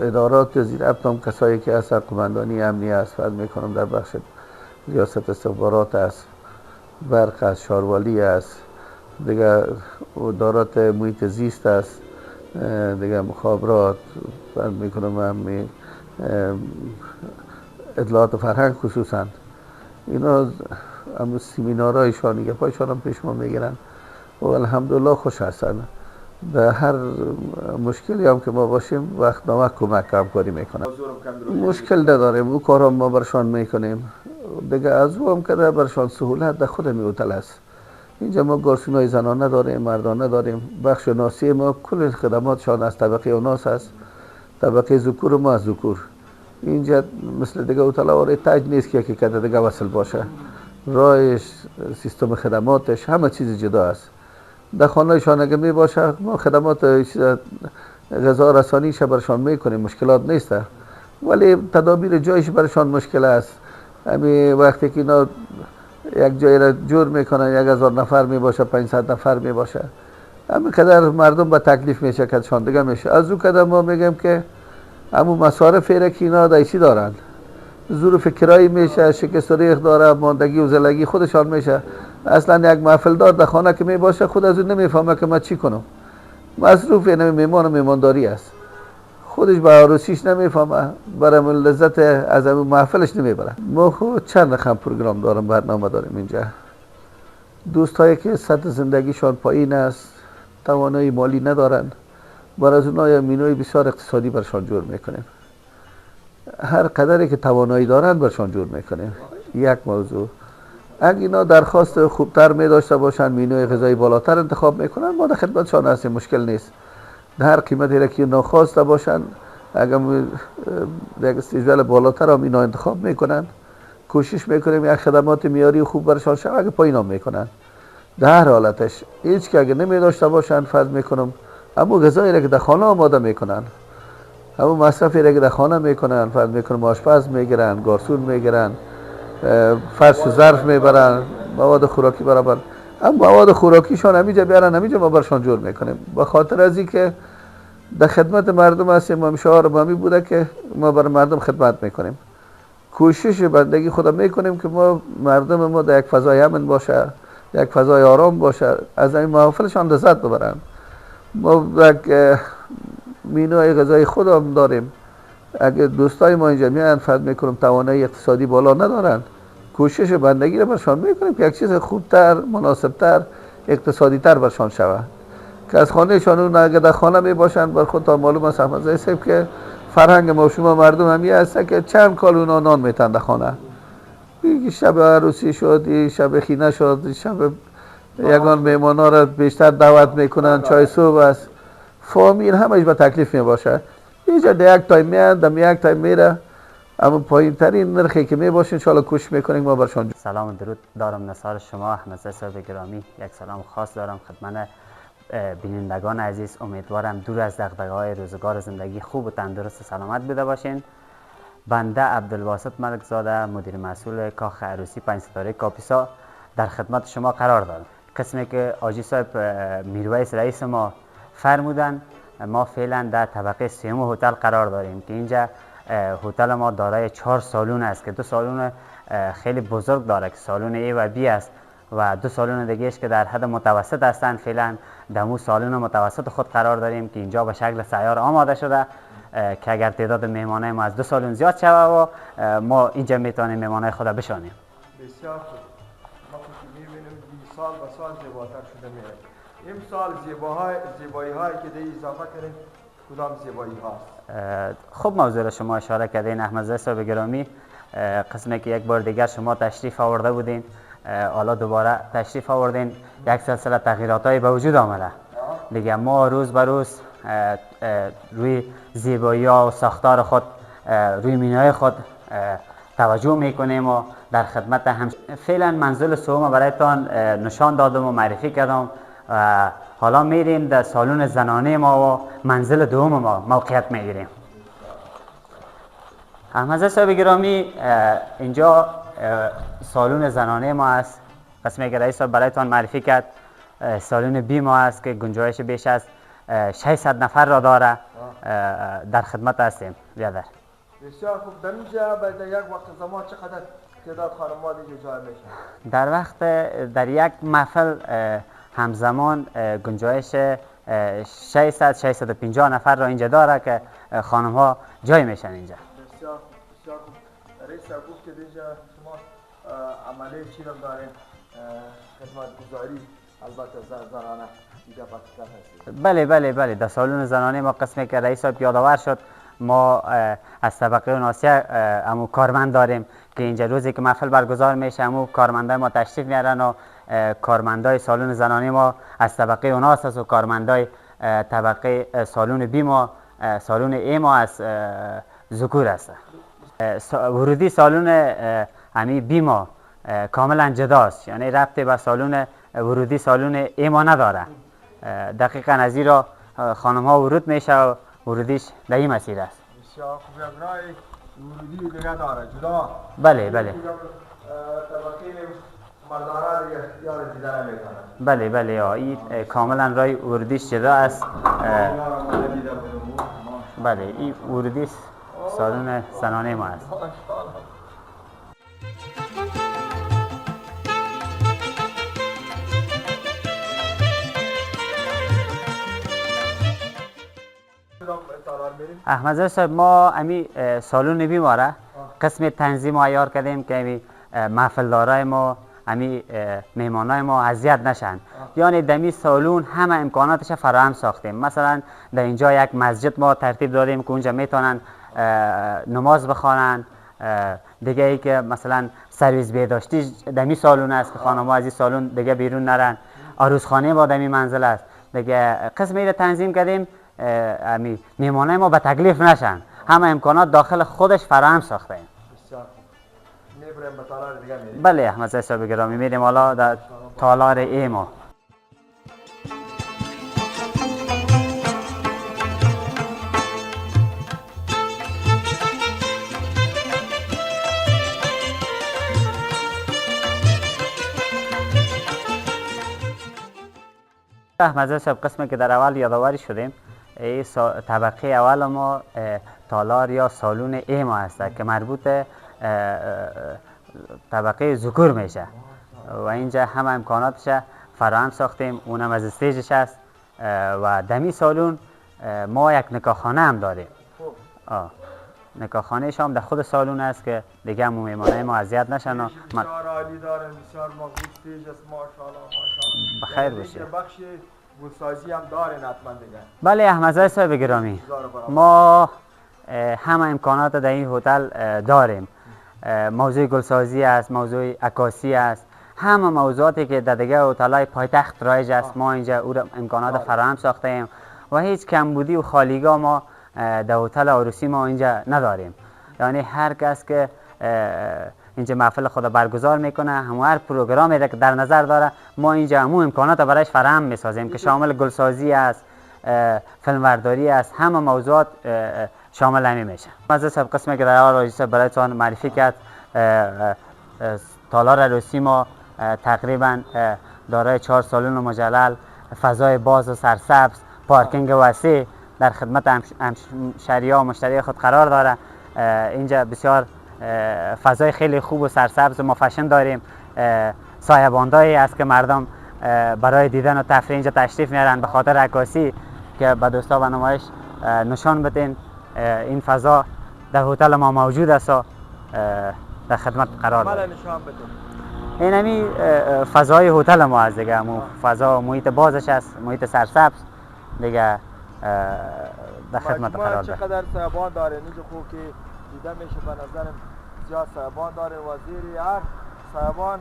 E: ادارات زیر ابطام کسایی که از قماندانی امنی است فرض میکنم در بخش ریاست استخبارات است، برق است، شاروالی است دیگه، ادارات محیط زیست است دیگه، مخابرات فرض میکنم همین اطلاعات فرهنگ خصوصا اینا هم سیمینارهایشان دیگه پایشان هم پیش ما میگیرن و الحمدلله خوش هستن. در هر مشکلی هم که ما باشیم وقت نوقت کمک همکاری میکنن، مشکل نداریم، او کار هم ما برشان میکنیم دیگه. از او هم که برشان سهولت در خود می هتل است. اینجا ما گارسونای زنانه داریم، مردانه داریم، بخش ناسی ما کل خدماتشان از طبقه اوناس است، طبقه ذکور ما از ذکور. اینجا مثل دیگه هتل ها تاج نیست که یکی کده دیگه وصل باشه، راهش، سیستم خدماتش همه چیز جدا است. در خانهشان اگه می باشه ما خدمات غذا رسانیش برشان میکنیم، مشکلات نیست، ولی تدابیر جایش برشان مشکل است. همین وقتی که اینا یک جایی را جور میکنن 1000 نفر می باشه، 500 نفر می باشه، همین قدر مردم به تکلیف میشه که شان دیگه میشه. از او قدر ما میگیم که همون مصارف را که اینا دایسی دارن، ظروف کرایی میشه، شکست و ریخت داره، ماندگی و زلگی خودشان میشه. اصلا یک محفل دار در خانه که می باشه خود از اون نمیفهمه که من چی کنم، مصروف اینه میمان و میمانداری است، خودش به عروسیش نمیفهمه، برای لذت از اون محفلش نمیبره. ما خود چند رقم پروگرام دارم، برنامه داریم اینجا. دوستایی که سطح زندگیشان پایین است، توانایی مالی ندارن، برای از اونها مینوی بسیار اقتصادی برشان جور میکنیم. هر قدری که توانایی دارن برشان جور میکنیم. یک موضوع اگه اینا درخواست خوبتر می داشته باشن، مینوی غذایی بالاتر انتخاب میکنن، ما در خدمتشان هستیم، مشکل نیست. هر قیمتی را که ناخواسته باشن اگر یک استیجوال بالاتر هم اینا انتخاب میکنن، کوشش میکنیم یک خدمات معیاری خوب برشان شود. اگر پایین هم میکنن در هر حالتش هیچ که اگر نمی داشته باشن فرض میکنم اما غذایی را که در خانه آماده میکنن، اما مصرفی را که در خانه میکنن، فرض میکنم آشپز میگیرن، گارسون میگیرن، فرش و ظرف میبرن، مواد خوراکی برابر، اما مواد خوراکیشان همینجا بیارن، همینجا ما برشان جور میکنیم. به خاطر از اینکه در خدمت مردم هستیم، ما شعار ما می بوده که ما برای مردم خدمت میکنیم. کوشش بندگی خدا میکنیم که ما مردم ما در یک فضای امن باشه، یک فضای آرام باشه، از این محافلشان لذت ببرن. ما یک مینوی غذای خود هم داریم. اگر دوستای ما اینجا میان فرض میکنم توانایی اقتصادی بالا ندارن، کوشش بندگی رو برشان میکنیم که یک چیز خوبتر، مناسبتر، اقتصادیتر برشان شود. که از خانهشان اگر در خانه می باشند، بر خود تا معلوم است احمد صاحب که فرهنگ ما شما مردم همی هست که چند کال اونا نان میتن در خانه. شب عروسی شد، شب خینه شد، شب یگان میمانا را بیشتر دعوت میکنن، چای صبح است، فامیل همش به تکلیف می باشه. اینجا در یک تایم میاد، در یک تایم میره، اما پایین ترین نرخی که می باشه انشاءالله کوشش میکنیم ما برشان.
D: سلام و درود دارم نثار شما احمد صاحب گرامی. یک سلام خاص دارم خدمت بینندگان عزیز. امیدوارم دور از دغدغه‌های روزگار زندگی خوب و تندرست و سلامت بوده باشین. بنده عبدالواسط ملکزاده، مدیر مسئول کاخ عروسی 5 ستاره کاپیسا در خدمت شما قرار دارم. قسمی که آجی صاحب میرویس رئیس ما فرمودن، ما فعلا در طبقه سوم هتل قرار داریم که اینجا هتل ما دارای 4 سالن است که 2 سالن خیلی بزرگ داره که سالن A و B است و 2 سالن دیگه است که در حد متوسط هستند. فعلا دمو سالن متوسط خود قرار داریم که اینجا به شکل سیار آماده شده که اگر تعداد مهمانای ما از 2 سالن زیاد شود و ما اینجا میتونیم مهمانای خود بشانیم.
B: بسیار خوب. ما که میبینیم سال به سال زیباتر شده میره. امسال زیبایی هایی که دیگه اضافه کردیم کدام زیبایی هاست؟
D: خوب موضوع را شما اشاره کردین احمد صاحب گرامی. قسمی که یک بار دیگر شما تشریف آورده بودین، حالا دوباره تشریف آوردین، یک سلسله تغییرات‌های به وجود آمده دیگه. ما روز به روز روی زیبایی‌ها و ساختار خود، روی مینوی خود توجه میکنیم و در خدمت هم. فعلا منزل سوم برایتان نشان دادم و معرفی کردم و حالا میریم در سالن زنانه ما و منزل دوم ما موقعیت میگیریم. احمد صاحب گرامی، اینجا سالن زنانه ما است. قسمی که رئیس برایتان معرفی کرد سالن بی ما است که گنجایش بیش از 600 نفر را داره. در خدمت هستیم بیادر.
B: بسیار خوب. در اینجا بعد یک وقت زمان چقدر تعداد خانم‌ها دیگه جای میشن؟
D: در وقت در یک محفل همزمان گنجایش 600-650 نفر را اینجا داره که خانم ها جای میشن اینجا.
B: بسیار خوب، بسیار خوب. رئیس صاحب گفت که اینجا شما عمله چی رو دارین؟ خدمت گزاری البته زنانه دیگه پاکستان هست.
D: بله در سالن زنانه ما قسمی که رئیس صاحب یادآور شد، ما از طبقه ناسیه امو کارمند داریم که اینجا روزی که محفل برگزار میشه امو کارمندای ما تشریف میارن و کارمندای سالن زنانه ما از طبقه اوناس است و کارمندای طبقه سالن بی ما، سالن ای ما از ذکور است. ورودی سالن امی بی ما کاملا جداست، یعنی ربطی به سالن ورودی سالن ای ما نداره. دقیقاً از این را خانم ها ورود میشه و ورودیش در این مسیر است.
B: بسیار خوب. یک راه ورودی دیگه داره جدا؟
D: بله.
B: طبقه مردانه دیگه یار دیدن میکنه؟
D: بله این کاملا راه ورودیش جدا است. بله این ورودیش سالن زنانه ما است. احمد صاحب ما امی سالن بیماره قسم تنظیم عیار کردیم که امی محفلدارای ما، امی مهمانای ما اذیت نشن. یعنی دمی سالن همه امکاناتش فراهم ساختیم. مثلا در اینجا یک مسجد ما ترتیب دادیم که اونجا میتونن نماز بخوانن. دیگه ای که مثلا سرویس بهداشتی دمی سالن است که خانم‌ها از این سالن دیگه بیرون نرن. عروسخانه ما دمی منزل است. دیگه قسمی را تنظیم کردیم میمانای ما به تکلیف نشن. همه امکانات داخل خودش فراهم ساخته ایم.
B: بسیار خوب. میبریم به تالار دیگه میریم.
D: بله احمد زاده صاحب گرامی، میریم حالا در تالار ایما. احمد زاده صاحب قسمی که در اول یادآوری شدیم، این طبقه اول ما تالار یا سالون ایما هست که مربوط طبقه ذکور میشه و اینجا همه امکاناتش فراهم ساختیم. اونم از استیجش است و دمی سالون ما یک نکاحخانه هم داریم. نکاحخانه شام در خود سالون است که دیگه همون میمانه ما اذیت نشن.
B: بسیار عالی داریم، بسیار مقبول استیج است، ماشاءالله ماشاءالله.
D: بخیر باشید.
B: بخش گلسازی هم دارین حتما دیگه.
D: بله احمد زاده صاحب گرامی، ما همه امکانات در این هتل داریم. موضوع گلسازی است، موضوع عکاسی است، همه موضوعاتی که در دیگه هتل‌های پایتخت رایج است ما اینجا او امکانات فراهم ساخته ایم و هیچ کمبودی و خالیگاه ما در هتل عروسی ما اینجا نداریم. یعنی هر کس که اینجا محفل خود برگزار میکنه، هر پروگرامی را که در نظر داره ما اینجا همو امکانات برایش فراهم میسازیم که شامل گلسازی است، فیلمبرداری است، همه موضوعات شامل همین میشه. از صاحب قسمی که در اول راجع صاحب برایتان معرفی کرد، تالار عروسی ما تقریبا دارای 4 سالن مجلل، فضای باز و سرسبز، پارکینگ وسیع در خدمت همشهری‌ها و مشتری خود قرار داره. اینجا بسیار فضای خیلی خوب و سرسبز و مفشن داریم. سایه‌باندایی است که مردم برای دیدن و تفریح اینجا تشریف میارن به خاطر عکاسی که به دوستا و نمایش نشان بدین. این فضا در هتل ما موجود است و در خدمت قرار داره. این همی فضای هتل ما است دیگه، فضا محیط بازش است، محیط سرسبز دیگه در خدمت قرار داره.
B: چقدر سایه‌بان داره اینجا خوب که دیده میشه، به نظرم زیاد سایه‌بان داره و زیر هر سایه‌بان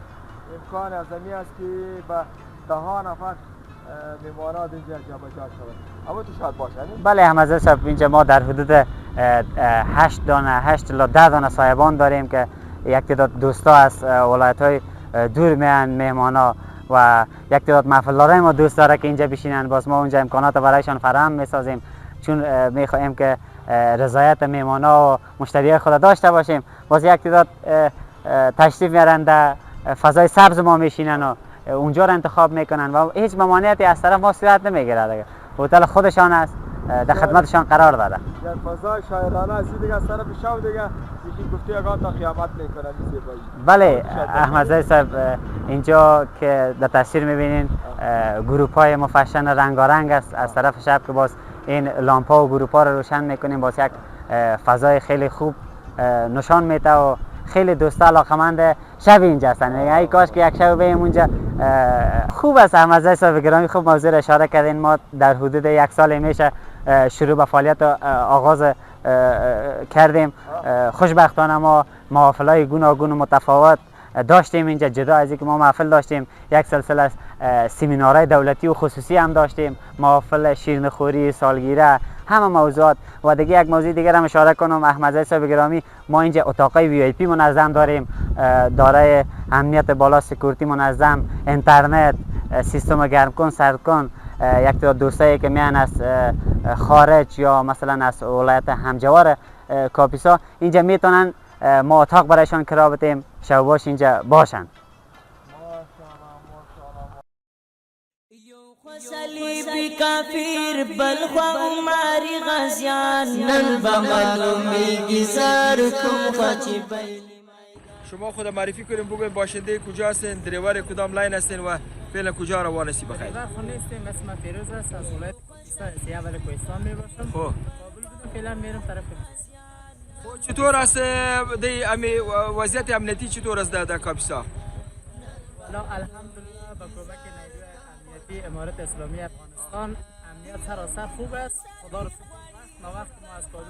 B: امکان عظیمی است که به 10 نفر میمانات اینجا جابجا شود. اما تو شاید باشه.
D: بله احمد زاده صاحب، اینجا ما در حدود 8 تا 10 دانه سایه‌بان داریم که یک تعداد دوستا از ولایت‌های دور میان مهمانا و یک تعداد محفلدارای ما دوست داره که اینجا بشینن. باز ما اونجا امکانات برایشان فراهم میسازیم، چون میخواهیم که رضایت مهمانا و مشتریای خود داشته باشیم. باز یک تعداد تشریف میارن در فضای سبز ما میشینن و اونجا رو انتخاب میکنن و هیچ ممانعتی از طرف ما صورت نمیگیره دیگه. هتل خودشان است، در خدمتشان قرار داره.
B: در فضای شاعرانه است دیگه، از طرف شو دیگه یکی گفته یگان تا قیامت میکنه زیبایی.
D: بله احمد زاده صاحب، اینجا که در تصویر میبینین گروپ های مفشن رنگارنگ است از طرف شب که باز این لامپ ها و گروپ ها رو روشن میکنیم، باز یک فضای خیلی خوب نشان میده و خیلی دوستا علاقمند شب اینجا هستن. ای کاش که یک شب بریم اونجا. خوب است احمد زاده صاحب گرامی، خوب موضوع اشاره کردین. ما در حدود 1 سال میشه شروع به فعالیت آغاز کردیم. خوشبختانه ما محافل‌های گوناگون و متفاوت داشتیم اینجا. جدا از اینکه ما محفل داشتیم، یک سلسله سمینارهای دولتی و خصوصی هم داشتیم، محافل شیرینی‌خوری، سالگیره، همه موضوعات. و دیگه یک موضوع دیگر هم اشاره کنم احمد زاده صاحب گرامی، ما اینجا اتاقای وی آی پی منظم داریم، دارای امنیت بالا، سکیوریتی منظم، اینترنت، سیستم گرم کن سرد کن. یک تعداد دوستایی که میان از خارج یا مثلا از ولایت همجوار کاپیسا اینجا میتونن ما اتاق برایشان کرا بدیم، شب باش اینجا باشن.
G: صلیبی کافر بلخوا عمری غازیان نن بمعلومی گزار کم خواچی بیلی.
B: شما خود معرفی کنیم، بگویم باشنده کجا هستین، دریور کدام لاین هستین و فعلا کجا روان هستی؟ بخیر.
H: دریور خونه هستیم، اسم فیروز است، از ولایت سیاوش کوهستان میباشم.
B: خب
H: کابل بودم، فعلا میرم طرف.
B: چطور است وضعیت امنیتی چطور است در کاپیسا؟
H: الحمدلله با کمک نیروی امنیتی امارت اسلامی افغانستان امنیت سراسر خوب است. خدا رو شکر وقت ما از کابل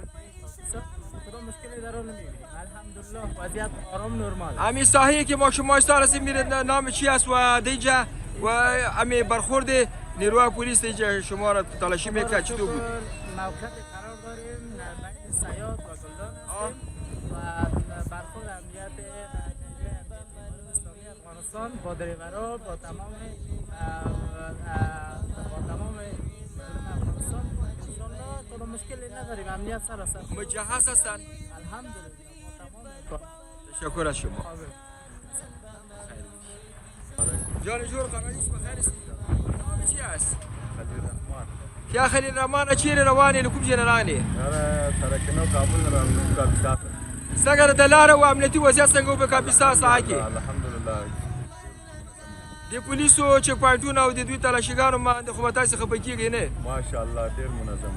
H: کدام مشکلی در آن نمیبینیم. الحمدلله وضعیت آرام نرمال.
B: همین ساحه‌ای که ما شما استاد هستیم میره نام چی است و دیجا و همین برخورد نیروهای پلیس اینجا شما را تلاشی میکرد چطور بود؟
H: موقعیت قرار داریم بین سیاد و گلدان هستیم و برخورد امنیت اسلامی افغانستان با دریورا با تمام افغانستان انشاءالله تو مشکلی نداریم. امنیت سر است.
B: مجهز هستن؟
H: الحمدلله با تمام
B: تشکر از شما. جان جور قراری است بخیر است. نام چی است؟
J: خلیل رحمان.
B: یا خلیل رحمان چیرې روانې کوم ځای روانې؟
J: سرکنو کابل روانې کاپیسا ته.
B: څنګه د لارې او امنیتي وضعیت څنګه و په کاپیسا ساحه کې؟
J: الحمدلله.
B: د پولیسو چک پواینټونو او د دوی تلاشیګانو باندې خو به تاسې خفه کېږئ نه؟
J: ماشاءالله ډېر منظم.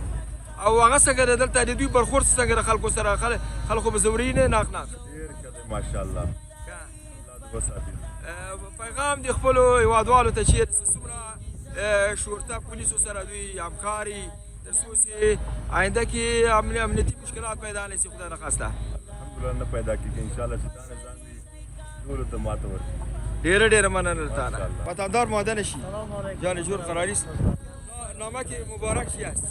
B: او هغه څنګه د دلته د دوی برخورد څنګه د خلکو سره خلکو به ځوري نه ناک ناک؟
J: ډېر ښه دی ماشاءالله. الله دې وساتي.
B: پیغام د خپلو هېوادوالو ته چې څومره شورته پولیسو سره دوی همکاري تر څو چې آینده کې امنیتي مشکلات پیدا نه شي خدای نخواسته.
J: الحمدلله نه پیدا کېږي انشاءالله چې دا نظام وي ټولو ته ماته ورکړي.
B: ډېره ډېره مننه له تا نه. وطندار ماده نشي جان جور قراری است. نامه کې مبارک شي است.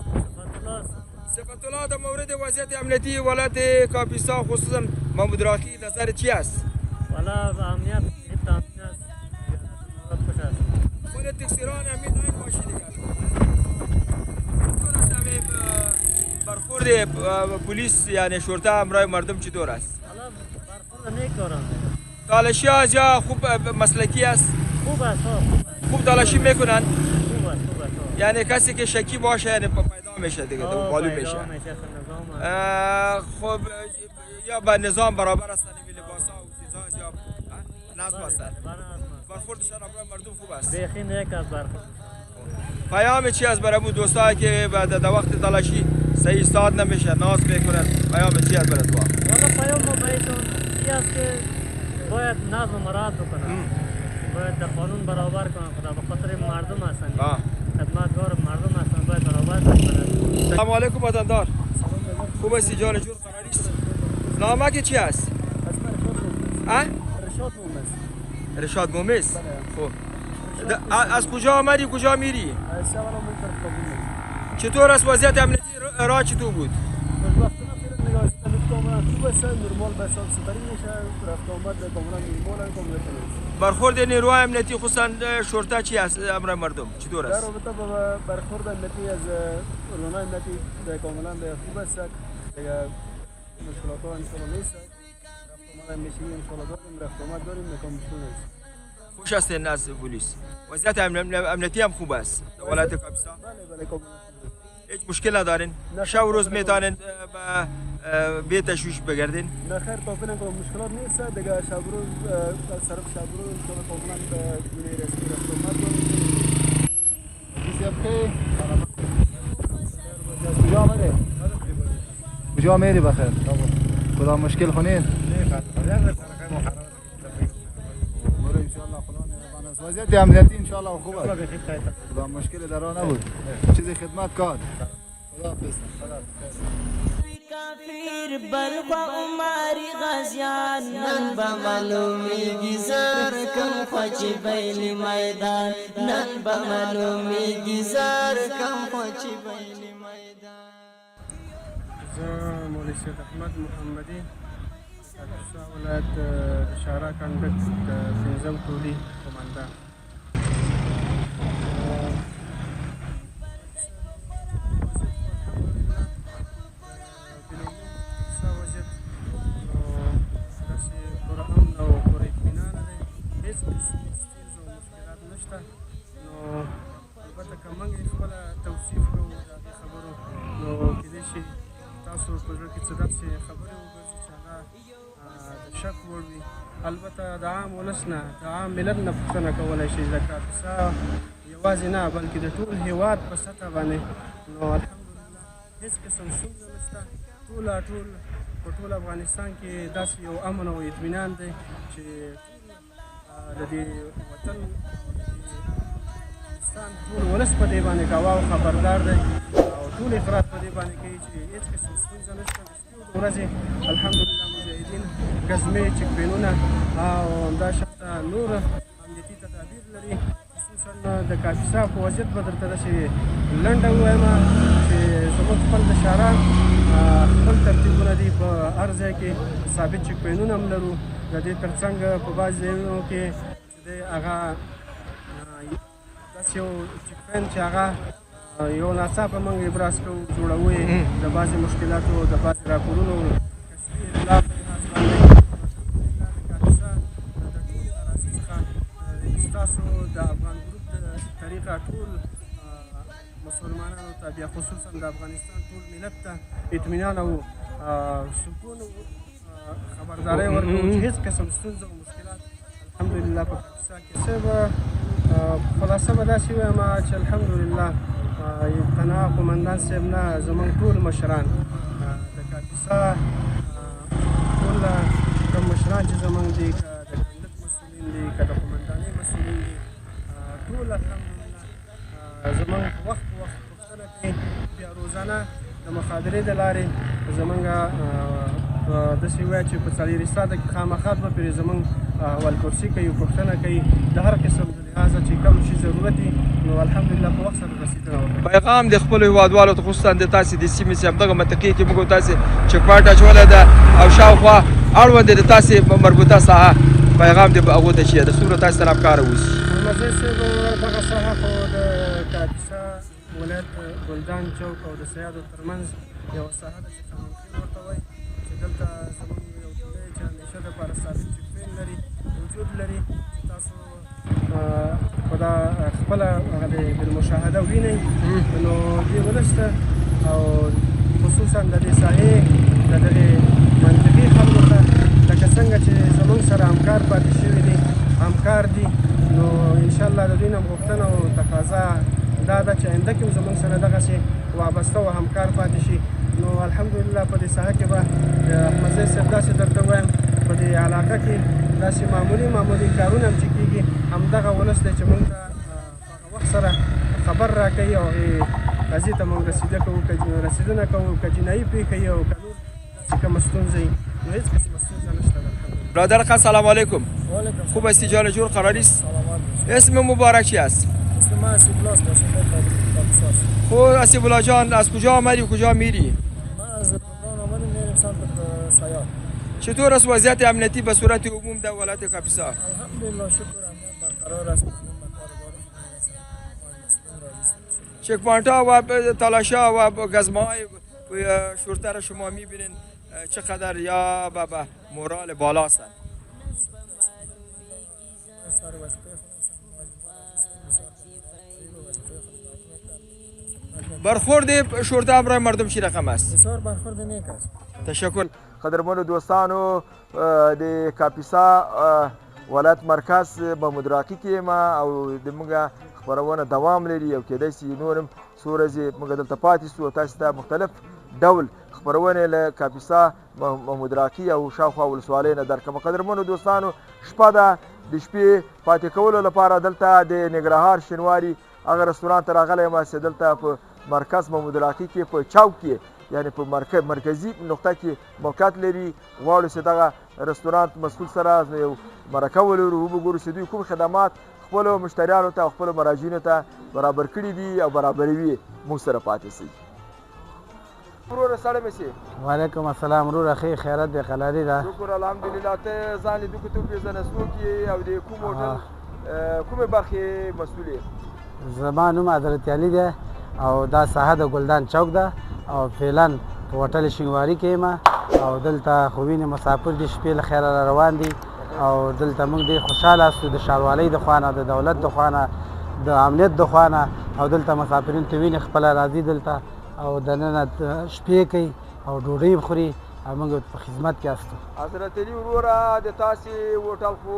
B: صفت الله در مورد وضعیت امنیتی ولایت کاپیسا خصوصا محمود راقی نظر چی است؟
H: والا امنیت
B: خود تکسیران همین این باشی دیگر چطور است همه برخورد پلیس یعنی شرطه همراه مردم چطور است؟
H: حالا برخورد نیک دارند.
B: تالاشی از یا خوب مسلکی است؟
H: خوب است.
B: خوب تالاشی میکنن؟
H: خوب است.
B: یعنی کسی که شکی باشه یعنی پیدا میشه دیگه معلوم میشه. خب یا با نظام برابر هستن این لباسا و چیزا یا نظم هستن. برخوردشان برای مردم خوب است.
H: بیخی نیک است برخورد.
B: پیام چی است برای دوستایی که در وقت تلاشی صحیح استاد نمیشه ناز میکنن پیام چی است برای تو؟
H: والا پیام ما بهشون این است که باید نظم مراعات بکنن. باید در قانون برابر کنن. خدا به خاطر مردم هستن. خدمتگار مردم هستن باید برابر کنن.
B: سلام علیکم وطندار. خوب هستی جان جور قراری است. نامه که چی است؟
H: رشاد مومس.
B: رشاد مومس. خب از کجا آمدی کجا میری؟ چطور است وضعیت امنیتی راه چطور بود؟ برخورد نیروهای امنیتی خصوصا شرطه چی است امر مردم چطور است؟
K: در رابطه با برخورد امنیتی از نیروهای امنیتی کاملا خوب است. دیگه مشکلات ها انشاءالله نیست. رفت آمد میشیم انشاءالله داریم رفت آمد داریم مکان مشکل نیست.
B: خوش هستین از پلیس. وضعیت امنیتی هم خوب است. ولایت کاپیسا.
K: بله کاملا.
B: هیچ مشکل ندارین؟ شب و روز میتونین بی تشویش بگردین؟
K: نه خیر تا فعلا مشکلات نیست. دیگه شب روز صرف شب روز انشاءالله کاملا به گونه رسمی رفت آمد داریم.
I: کجا آمده؟ کجا میری بخیر؟ خدا مشکل خونید؟ وضعیت امنیتی انشاءالله خوب است. خدا مشکل در راه نبود. چیزی خدمت کار. خدا حافظ.
G: کافر بلخوا عمری غازیان نن با معلومی گزار کم خوچی بیل میدان نن با معلومی گزار کم خوچی بیل میدان.
K: زه مولوی سید احمد محمدي کاپیسا ولایت شارع کنډک د پنځم ټولي قوماندان. البته د عام ولس نه د عام ملت نه پوښتنه کولی شي د کاپیسا یوازې نه بلکې د ټول هېواد په سطحه باندې نو الحمدلله هېڅ قسم ستونزه نشته. ټول په ټول افغانستان کې داسې یو امن او اطمینان دی چې د دې وطن افغانستان ټول ولس په دې باندې ګواه او خبردار دی او ټول افراد په دې باندې کوي چې هېڅ قسم ستونزه نشته. د شپې د ورځې الحمدلله مجاهدین ګزمې چکپینونه او همداشان نور امنیتي تدابیر لري خصوصا د کاپیسا په وضعیت به درته داسې لنډه ووایم چې زموږ خپل د شارع خپل ترتیبونه دي په هر ځای کې ثابت چک پوینونه هم لرو د دې تر څنګ په بعض ځایونو کې چې دی هغه داسې یو چک پوین چې هغه یو ناڅاپه موږ ابراز کوو جوړوو یې د بعضې مشکلاتو د بعضې راپورونو کسبي اطلاع په لحاظ باندې کاپیسا د ټولې اراضي څخه ستاسو د افغان ګروپ د طریقه ټول مسلمانانو ته بیا خصوصا د افغانستان ټول ملت ته اطمینان او سکون خبرداری ورکوو چې هېڅ قسم ستونزه او مشکلات الحمدلله په کاپیسا کې صاحب خلاصه به داسې ووایم چې الحمدلله تنها قومندان صاحب نه زموږ ټول مشران د کاپیسا ټول کوم مشران چې زموږ دي که د کنډک مسؤلین دي که د قومندانۍ مسؤلین دي ټول الحمدلله زموږ وخت په وخت پوښتنه کوي بیا روزانه د مخابرې د لارې زموږ داسې ووایه چې په څلېرویشت ساعته کې خامخا دوه پرې زموږ احوال پرسي کوي پوښتنه کوي د هر قسم د لحاظه چې کوم شي ضرورت وي نو الحمدلله په وخت سره رسېدنه وکړي.
B: پیغام د خپلو هېوادوالو ته خصوصا د تاسې د سیمې چې همدغه منطقې کې موږ تاسې چک پواینټ اچولی ده او شاوخوا اړوند د تاسې مربوطه ساحه پیغام دې هغو ته چې د څومره تاسې سره همکاره اوسي.
K: مزه صاحب دغه ساحه خو د کاپیسا ولایت ګلدان چوک او د سیادو ترمنځ یوه ساحه ده چې خانمخیل ورته وایي چې دلته زموږ یو ټولۍ چې همیشه دپاره ثابت چک پوین لري وجود لري چې تاسو خو دا خپله هغه د بالمشاهده وینئ نو دې ولس ته او خصوصا د دې ساحې د دغې منطقې خلکو ته لکه څنګه چې زموږ سره همکار پاتې شوي دي همکار دي نو انشاءالله د دوی نه غوښتنه او تقاضا دا ده چې آینده کې هم زموږ سره دغسې وابسته او همکار پاتې شي نو الحمدلله په دې ساحه کې به احمدزی صاحب داسې درته ووایم په دې علاقه کې داسې معمولي کارونه هم چې کېږي همدغه ولس دی چې موږ ته په هغه وخت سره خبر راکوي او هغې قضیې ته موږ رسېدنه کوو که جنایي پېښه وي او که نور داسې کومه ستونزه وي نو هېڅ قسمه ستونزه نشته ده الحمدلله.
B: برادر خان سلام علیکم. خوب هستی جان جور قرار است؟ اسم مبارک چی است؟
L: اسم من اسیب‌الله است.
B: خب اسیب‌الله جان از کجا آمدی و کجا میری؟
L: من از لبنان آمدیم میریم سمت سیاه.
B: چطور است وضعیت امنیتی به صورت عموم در ولایت کاپیسا؟
L: الحمدلله شکر امنیت برقرار است.
B: چک پوینت ها و تالاشا و گزمه های شرطه را شما میبینین چقدر یا به مورال بالا هستند؟ برخورد شرطه برای مردم چی رقم است؟
L: بسیار برخورد نیک است.
B: تشکر. قدرمن دوستانو د کاپیسا ولایت مرکز محمود راقي کې ما او د موږ خبرونه دوام لري او کېدای شي نور هم څو ورځې موږ دلته پاتې شو تاسو ته مختلف ډول خبرونه له کاپیسا محمود راقي او شاوخوا ولسوالۍ نه درکوم. قدرمنو دوستانو شپه ده د شپې پاتې کولو لپاره دلته د ننګرهار شینواري هغه رستورانت ته راغلی یم چې دلته په مرکز محمود راقي کې په چوک کې یعنی په مرکزي نقطه کې موقعیت لري. غواړو چې دغه رستورانت مسؤل سره یو مرکه ولرو وګورو چې دوی کوم خدمات خپلو مشتریانو ته او خپلو مراجعینو ته برابر کړي دي او برابروي موږ سره پاتې شي. وروره سړی مې سي.
C: وعلیکم السلام وروره ښې خیرات دی قلاري ده.
B: شکر الحمدلله. ته ځان لیدو که تو پېژنه څوک یې او د کوم هوټل کومې برخې مسؤل یې؟
C: زما نوم حضرت علي دی او دا ساحه د ګلدان چوک ده او فعلا په هوټل شینواري کې یم او دلته خو وینې مسافر دي شپې له خیره را روان دي او دلته موږ ډېر خوشحاله یاستو د ښاروالۍ د خوا نه د دولت د خوا نه د امنیت د خوا نه او دلته مسافرین ته وینې خپله راځي دلته او دننه شپې کوي او ډوډۍ خوري او موږ په خدمت کې یاستو.
B: حضرت علي وروره د تاسې هوټل خو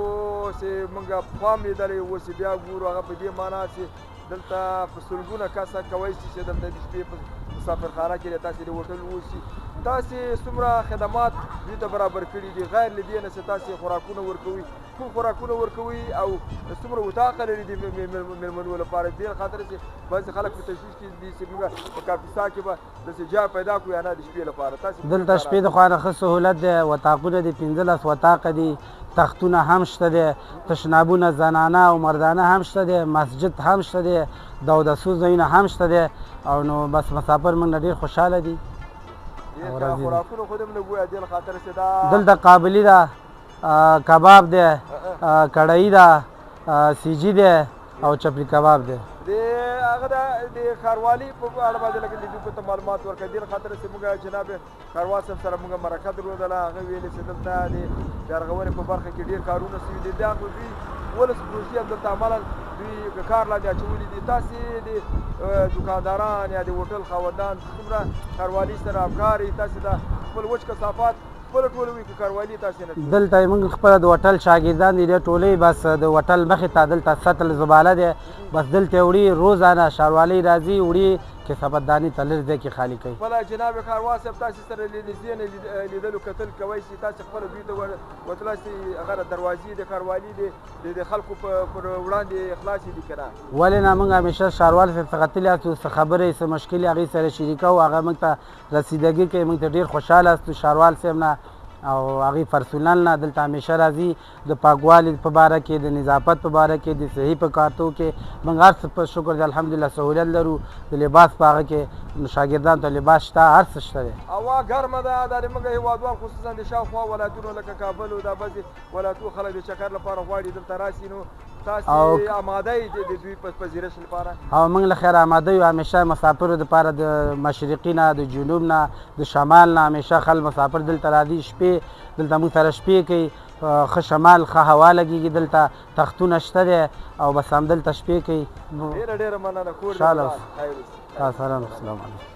B: چې موږ پخوا هم لیدلی اوس بیا ګورو هغه په دې معنا چې دلته په سلګونه کسه کولی شي چې دلته د شپې په مسافرخانه کې د تاسې د هوټل اوسي تاسې څومره خدمات دوی ته برابر کړي دي غیر له دې نه چې تاسې خوراکونه ورکوئ کوم خوراکونه ورکوئ او څومره وطاقه لري د مېلمنو لپاره دې خاطر چې بعضې خلک په تشویش کې دي چې موږ په کاپیسا کې به داسې جای پیدا کړو یا نه د شپې لپاره
C: دلته شپې د خوا نه ښه سهولت دی وطاقونه دي 15 وطاقه دي تختونه هم شته دی تشنابونه زنانه او مردانه هم شته دی مسجد هم شته دی د اودسو ځایونه هم شته دی او نو بس مسافر موږ نه ډېر خوشحاله دي
B: خوراکونه خو دې هم لږ ووایه دې خاطر چې دا
C: دلته قابلي ده کباب دی کړایي ده سیجي دی او چپلی کباب دی
B: د هغه د ښاروالي په اړه باندې لکه د دوی په ته معلومات ورکړه دې خاطر چې موږ جناب ښاروال صاحب سره موږ مرکه درلودله هغه ویلې چې دلته د ارغونې په برخه کې ډېر کارونه شوي دي دا خو دوی ولس پروژې هم دلته عملا دوی کار لاندې اچولي دي تاسې د دوکانداران یا د هوټل خاوندان څومره ښاروالي سره همکار یې تاسې د خپل وچ کثافات خپله ټولوي که ښاروالي تاسې نه
C: دلته موږ خپله د هوټل شاګردان دي ډېر ټولوي بس د هوټل مخې ته دلته سطل زباله دی بس دلته وړي روزانه ښاروالۍ راځي وړي کثافتداني ته لږ ځای کې خالي کوي
B: خپله جناب ښاروال صاحب تاسې سره نږدې نه لیدلو کتل کوی شي تاسې خپله دوی ته وتلای شئ هغه دروازې د ښاروالي د خلکو پر وړاندې خلاصې دي که نه
C: ولې نه موږ همیشه ښاروال صاحب څخه تللي یاستو څه خبرې څه مشکل یې هغې سره شریکوو هغه موږ ته رسیدګي کوي موږ ته ډېر خوشحاله یاستو ښاروال صاحب نه او هغې پرسونل نه دلته همیشه راځي د پاکوالي په باره کې د نظافت په باره کې د صحي په کارتو کې موږ هر څه په شکر دی الحمدلله سهولیت لرو د لباس په هغه کې شاګردانو ته لباس شته هر څه شته دی
B: هوا ګرمه ده دا د موږ هېوادوال خصوصا د شاوخوا ولایتونو لکه کابل او دا بعضې ولایتونو خلک د چکر لپاره غواړي دلته راشي نو تاسې آماده یې د دوی پذیرش لپاره
C: او موږ له خیره آماده یو همیشه مسافرو دپاره د مشرقي نه د جنوب نه د شمال نه همیشه خلک مسافر دلته راځي شپې دلته موږ سره شپې کوي ښه شمال ښه هوا لګېږي دلته تختونه شته دی او بس همدلته شپې کوي
B: ډېره مننه کور
C: خوشحاله اوسئ السلام علیکم